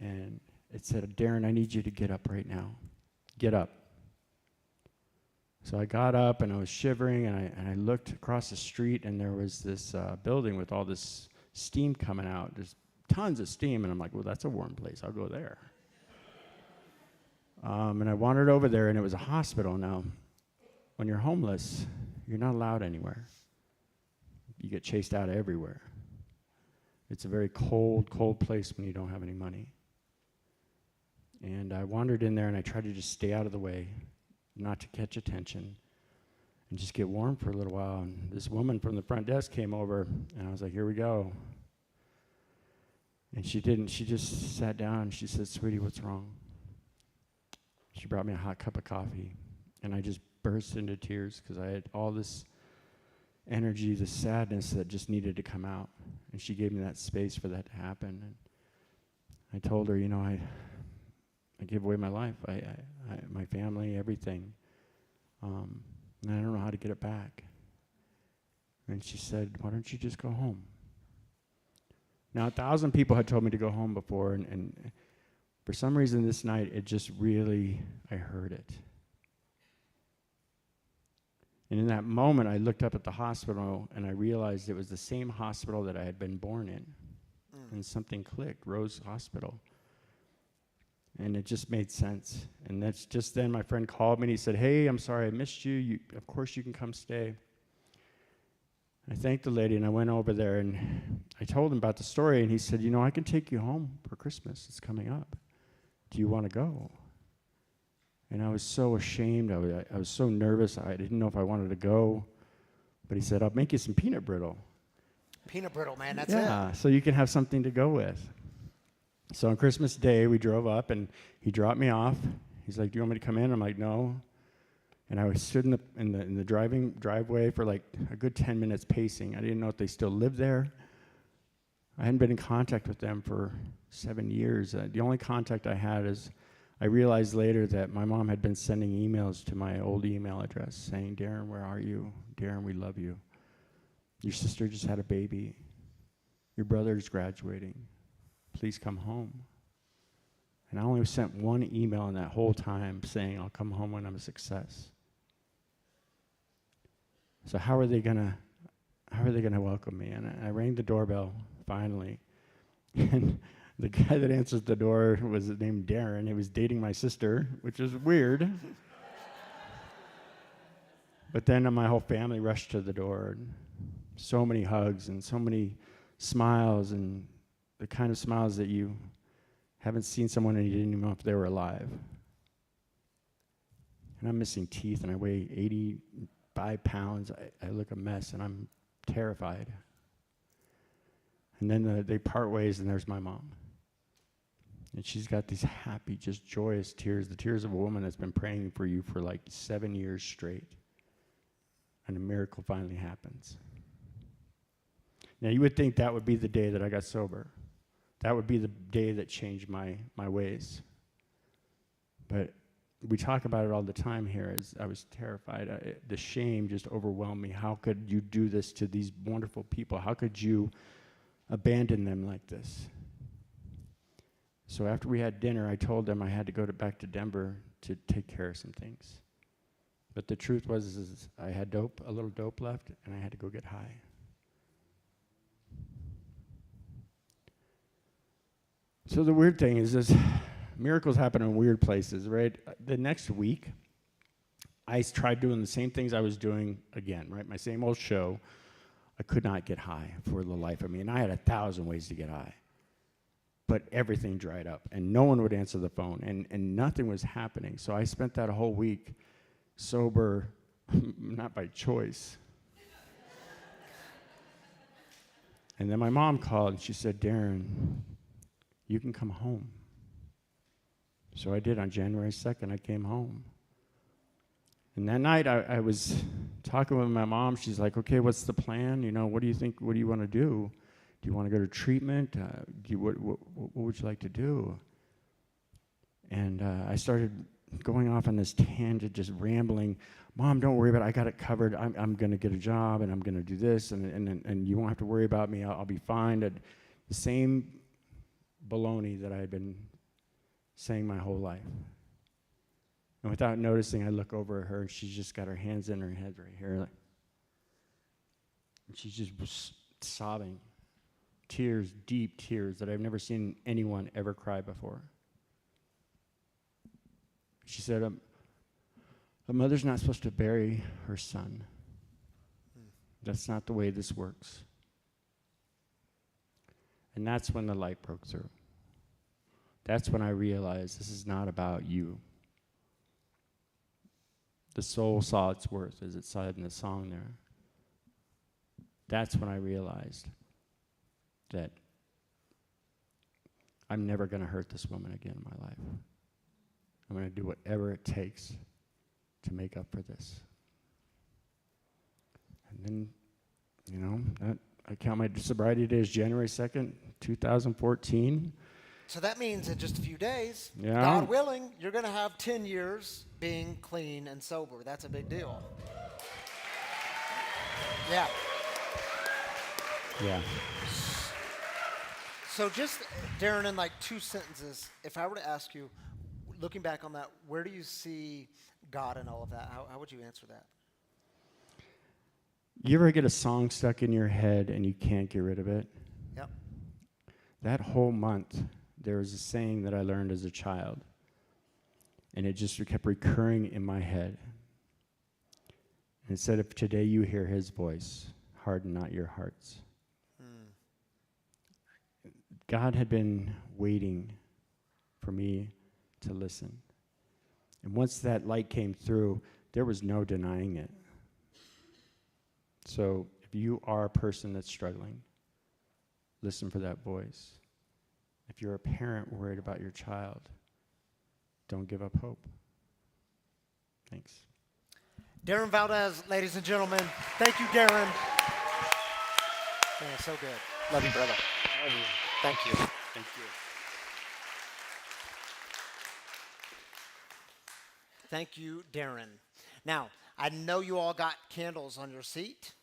And it said, Darin, I need you to get up right now. Get up. So I got up, and I was shivering, and I looked across the street, and there was this building with all this steam coming out. There's tons of steam, and I'm like, well, that's a warm place. I'll go there. And I wandered over there, and it was a hospital. Now, when you're homeless, you're not allowed anywhere. You get chased out everywhere. It's a very cold, cold place when you don't have any money. And I wandered in there and I tried to just stay out of the way, not to catch attention, and just get warm for a little while. And this woman from the front desk came over, and I was like, here we go. And she didn't. She just sat down and she said, sweetie, what's wrong? She brought me a hot cup of coffee, and I just burst into tears because I had all this energy, this sadness that just needed to come out. And she gave me that space for that to happen. And I told her, you know, I gave away my life, my family, everything. And I don't know how to get it back. And she said, why don't you just go home? Now, 1,000 people had told me to go home before, and for some reason this night, it just really, I heard it. And in that moment, I looked up at the hospital, and I realized it was the same hospital that I had been born in. And something clicked, Rose Hospital. And it just made sense. And that's just then my friend called me, and he said, hey, I'm sorry I missed you. Of course you can come stay. I thanked the lady, and I went over there, and I told him about the story, and he said, you know, I can take you home for Christmas. It's coming up. Do you want to go? And I was so ashamed. I was so nervous. I didn't know if I wanted to go. But he said, I'll make you some peanut brittle. Peanut brittle, man, that's it. Yeah, so you can have something to go with. So on Christmas Day, we drove up, and he dropped me off. He's like, do you want me to come in? I'm like, no. And I was stood in the driveway for like a good 10 minutes pacing. I didn't know if they still lived there. I hadn't been in contact with them for 7 years. The only contact I had is I realized later that my mom had been sending emails to my old email address saying, Darin, where are you? Darin, we love you. Your sister just had a baby. Your brother's graduating. Please come home. And I only sent one email in that whole time saying, I'll come home when I'm a success. So how are they gonna welcome me? And I rang the doorbell finally, and the guy that answers the door was named Darin. He was dating my sister, which is weird. But then my whole family rushed to the door, and so many hugs and so many smiles, and the kind of smiles that you haven't seen someone and you didn't even know if they were alive. And I'm missing teeth, and I weigh 85 pounds. I look a mess, and I'm terrified. And then they part ways, and there's my mom. And she's got these happy, just joyous tears, the tears of a woman that's been praying for you for like 7 years straight. And a miracle finally happens. Now, you would think that would be the day that I got sober. That would be the day that changed my ways. But we talk about it all the time here. As I was terrified. The shame just overwhelmed me. How could you do this to these wonderful people? How could you abandon them like this? So after we had dinner, I told them I had to go back to Denver to take care of some things. But the truth was is I had a little dope left, and I had to go get high. So the weird thing is this, miracles happen in weird places, right? The next week, I tried doing the same things I was doing again, right? My same old show. I could not get high for the life of me, and I had 1,000 ways to get high. But everything dried up, and no one would answer the phone, and nothing was happening. So I spent that whole week sober, not by choice. And then my mom called, and she said, Darin, you can come home. So I did. On January 2nd, I came home. And that night, I was talking with my mom. She's like, okay, what's the plan? You know, what do you think? What do you want to do? Do you want to go to treatment? What would you like to do? And I started going off on this tangent, just rambling. Mom, don't worry about it. I got it covered. I'm going to get a job, and I'm going to do this, and you won't have to worry about me. I'll be fine. The same baloney that I had been saying my whole life. And without noticing, I look over at her, and she's just got her hands in her head right here. And she's just sobbing. Tears, deep tears that I've never seen anyone ever cry before. She said, a mother's not supposed to bury her son. That's not the way this works. And that's when the light broke through. That's when I realized this is not about you. The soul saw its worth, as it said in the song there. That's when I realized that I'm never going to hurt this woman again in my life. I'm going to do whatever it takes to make up for this. And then, you know, I count my sobriety day as January 2nd, 2014. So that means in just a few days, Yeah. God willing, you're going to have 10 years being clean and sober. That's a big deal. Yeah. Yeah. So just, Darin, in like 2 sentences, if I were to ask you, looking back on that, where do you see God in all of that? How would you answer that? You ever get a song stuck in your head and you can't get rid of it? Yep. That whole month, there was a saying that I learned as a child, and it just kept recurring in my head. And it said, if today you hear his voice, harden not your hearts. God had been waiting for me to listen. And once that light came through, there was no denying it. So if you are a person that's struggling, listen for that voice. If you're a parent worried about your child, don't give up hope. Thanks. Darin Valdez, ladies and gentlemen. Thank you, Darin. Man, so good. Love you, brother. Love you. Thank you. Thank you. Thank you, Darin. Now, I know you all got candles on your seat.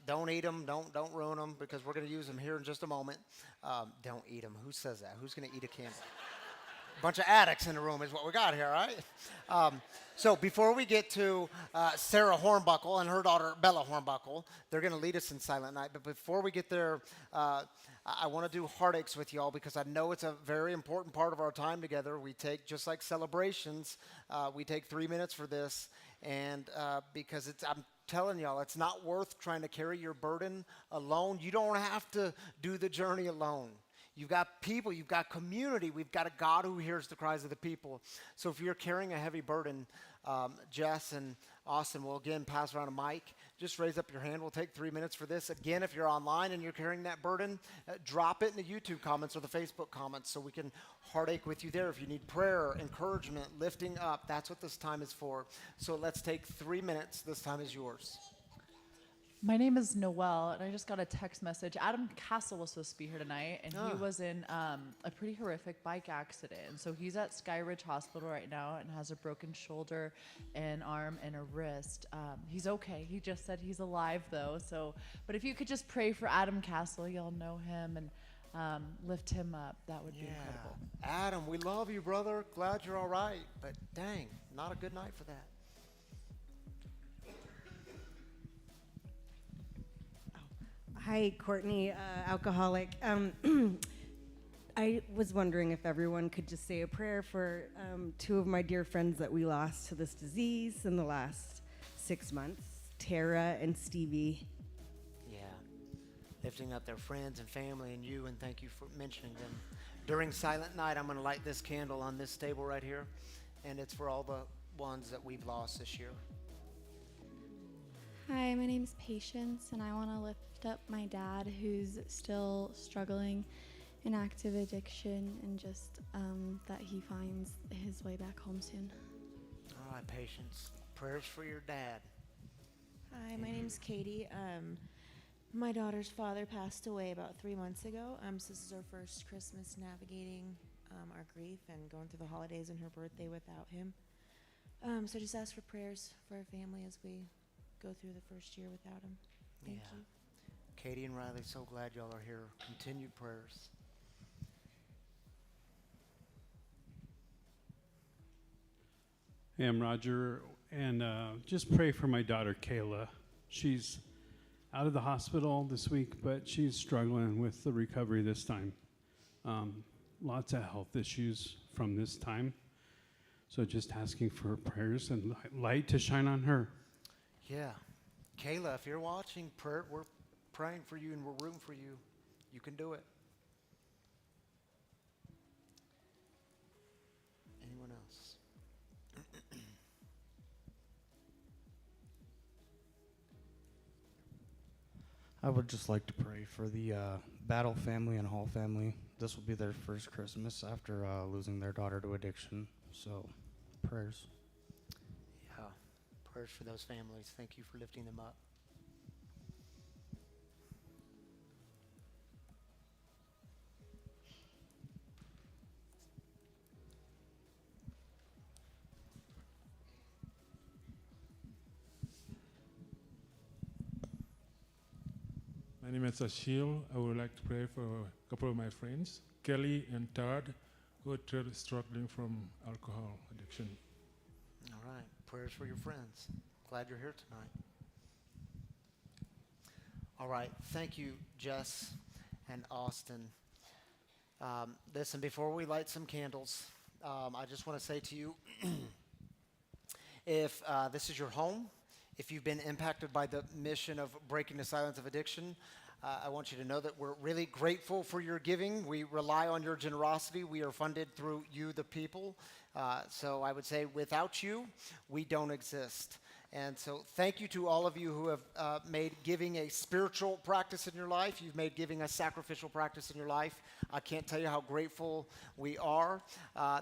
Don't eat them. Don't ruin them, because we're going to use them here in just a moment. Don't eat them. Who says that? Who's going to eat a candle? Bunch of addicts in the room is what we got here, right? So before we get to Sarah Hornbuckle and her daughter Bella Hornbuckle, they're going to lead us in Silent Night. But before we get there, I want to do heartaches with y'all, because I know it's a very important part of our time together. We take, just like celebrations, we take 3 minutes for this, and because I'm telling y'all, it's not worth trying to carry your burden alone. You don't have to do the journey alone. You've got people, you've got community, we've got a God who hears the cries of the people. So if you're carrying a heavy burden, Jess and Austin will again pass around a mic. Just raise up your hand. We'll take 3 minutes for this. Again, if you're online and you're carrying that burden, drop it in the YouTube comments or the Facebook comments so we can heartache with you there. If you need prayer, encouragement, lifting up, that's what this time is for. So let's take 3 minutes. This time is yours. My name is Noelle, and I just got a text message. Adam Castle was supposed to be here tonight, and he was in a pretty horrific bike accident. And so he's at Sky Ridge Hospital right now and has a broken shoulder, an arm, and a wrist. He's okay. He just said he's alive, though. So, but if you could just pray for Adam Castle, y'all know him, and lift him up, that would be incredible. Adam, we love you, brother. Glad you're all right. But dang, not a good night for that. Hi, Courtney, alcoholic. I was wondering if everyone could just say a prayer for 2 of my dear friends that we lost to this disease in the last 6 months, Tara and Stevie. Yeah, lifting up their friends and family and you, and thank you for mentioning them. During Silent Night, I'm going to light this candle on this table right here, and it's for all the ones that we've lost this year. Hi, my name's Patience, and I want to lift up my dad, who's still struggling in active addiction, and just that he finds his way back home soon. All right, Patience. Prayers for your dad. Hi, my name's Katie. My daughter's father passed away about 3 months ago. So this is our first Christmas navigating our grief and going through the holidays and her birthday without him. So just ask for prayers for our family as we go through the first year without him. Thank you. Katie and Riley, so glad y'all are here. Continued prayers. Hey, I'm Roger, and just pray for my daughter, Kayla. She's out of the hospital this week, but she's struggling with the recovery this time. Lots of health issues from this time. So just asking for prayers and light to shine on her. Yeah. Kayla, if you're watching, we're praying for you and we're rooting for you. You can do it. I would just like to pray for the Battle family and Hall family. This will be their first Christmas after losing their daughter to addiction. So, prayers. Yeah, prayers for those families. Thank you for lifting them up. My name is Ashil. I would like to pray for a couple of my friends, Kelly and Todd, who are struggling from alcohol addiction. All right, prayers for your friends. Glad you're here tonight. All right, thank you, Jess and Austin. Listen, before we light some candles, I just want to say to you, if this is your home, if you've been impacted by the mission of breaking the silence of addiction, I want you to know that we're really grateful for your giving. We rely on your generosity. We are funded through you, the people. So I would say without you, we don't exist. And so thank you to all of you who have made giving a spiritual practice in your life. You've made giving a sacrificial practice in your life. I can't tell you how grateful we are.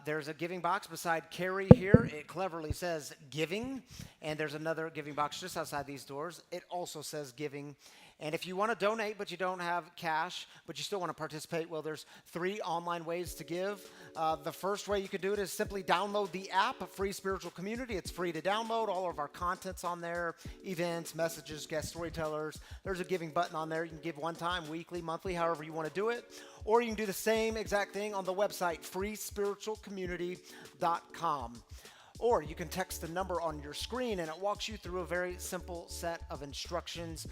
There's a giving box beside Carrie here. It cleverly says giving. And there's another giving box just outside these doors. It also says giving. And if you want to donate, but you don't have cash, but you still want to participate, well, there's 3 online ways to give. The first way you could do it is simply download the app, Free Spiritual Community. It's free to download. All of our content's on there, events, messages, guest storytellers. There's a giving button on there. You can give one time, weekly, monthly, however you want to do it. Or you can do the same exact thing on the website, freespiritualcommunity.com. Or you can text the number on your screen, and it walks you through a very simple set of instructions.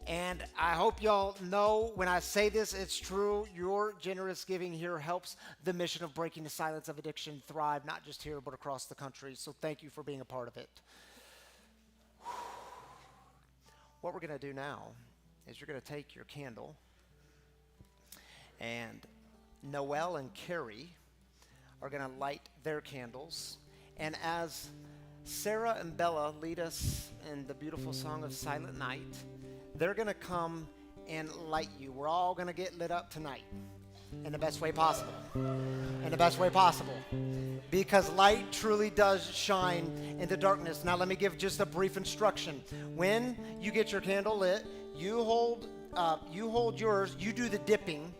And I hope y'all know when I say this, it's true. Your generous giving here helps the mission of breaking the silence of addiction thrive, not just here, but across the country. So thank you for being a part of it. What we're going to do now is you're going to take your candle, and Noelle and Carrie are going to light their candles. And as Sarah and Bella lead us in the beautiful song of Silent Night, they're going to come and light you. We're all going to get lit up tonight in the best way possible. In the best way possible. Because light truly does shine in the darkness. Now let me give just a brief instruction. When you get your candle lit, you hold yours, you do the dipping.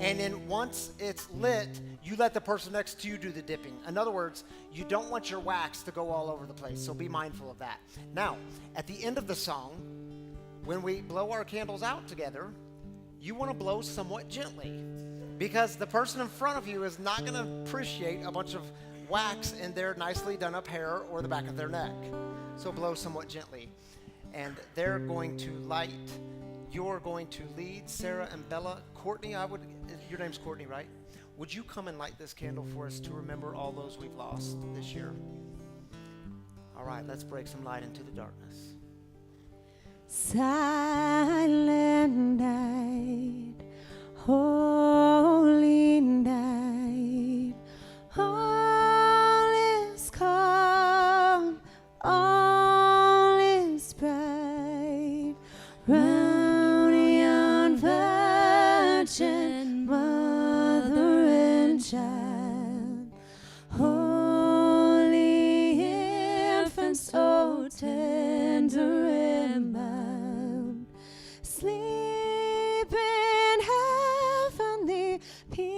And then once it's lit, you let the person next to you do the dipping. In other words, you don't want your wax to go all over the place, so be mindful of that. Now, at the end of the song, when we blow our candles out together, you want to blow somewhat gently, because the person in front of you is not going to appreciate a bunch of wax in their nicely done up hair or the back of their neck. So blow somewhat gently. And they're going to light. You're going to lead Sarah and Bella. Courtney, your name's Courtney, right? Would you come and light this candle for us to remember all those we've lost this year? All right, let's break some light into the darkness. Silent night, holy night, all is calm, all is bright. Round yon virgin mother and child, holy infant, so tender and mild, sleep in heavenly peace,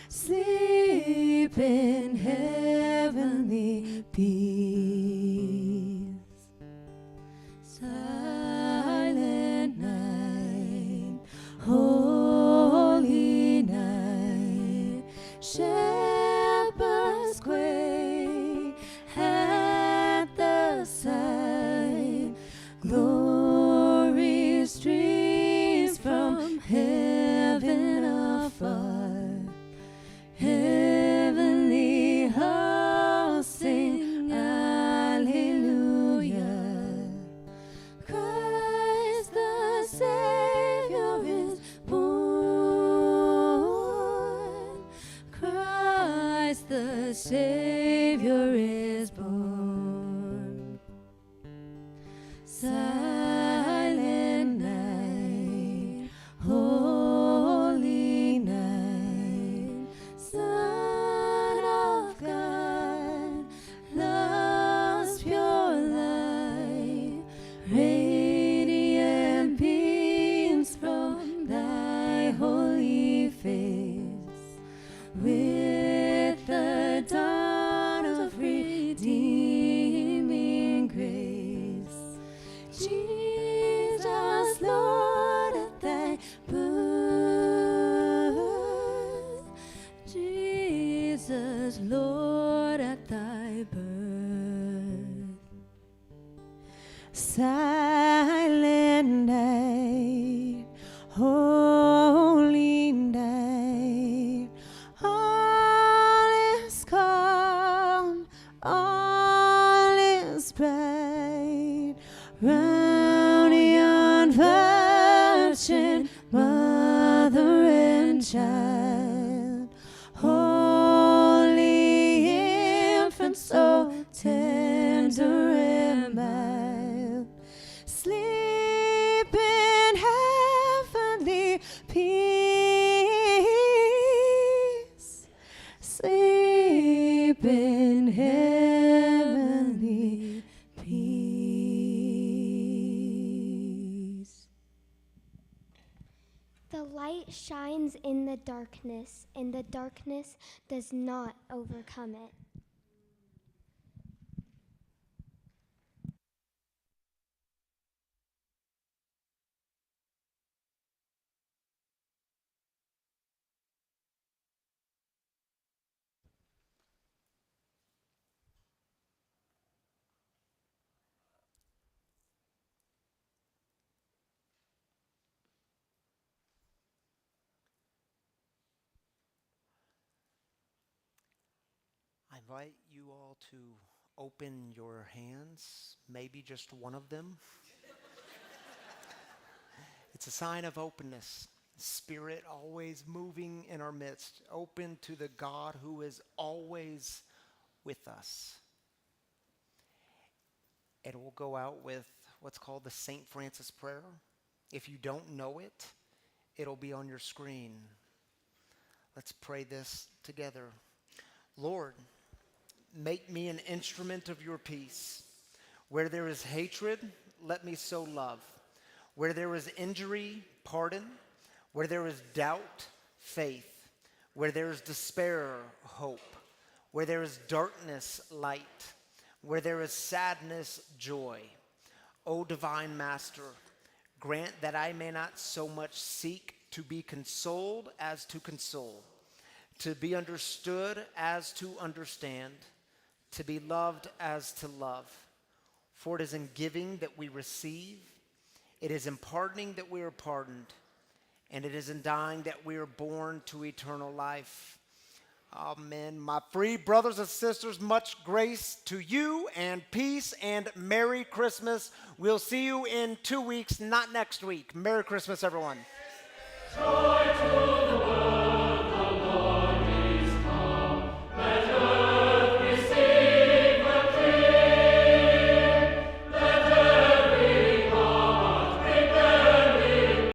sleep in heavenly peace. Silent night, holy night, shepherds quake at the sight, glory streams from heaven afar, heavenly hosts sing hallelujah. Christ the Savior is born, Christ the Savior is born. silent night, holy night, all is calm, all is bright, round yon virgin mother and child, holy infant, so tender and mild, sleep in heavenly peace, sleep in heavenly peace. The light shines in the darkness, and the darkness does not overcome it. I invite you all to open your hands, maybe just one of them. It's a sign of openness. Spirit always moving in our midst, open to the God who is always with us. And we'll go out with what's called the St. Francis prayer. If you don't know it, it'll be on your screen. Let's pray this together. Lord, make me an instrument of your peace. Where there is hatred, let me sow love. Where there is injury, pardon. Where there is doubt, faith. Where there is despair, hope. Where there is darkness, light. Where there is sadness, joy. O divine Master, grant that I may not so much seek to be consoled as to console, to be understood as to understand, to be loved as to love. For it is in giving that we receive, it is in pardoning that we are pardoned, and it is in dying that we are born to eternal life. Amen. My free brothers and sisters, much grace to you and peace and Merry Christmas. We'll see you in 2 weeks, not next week. Merry Christmas, everyone. Joy to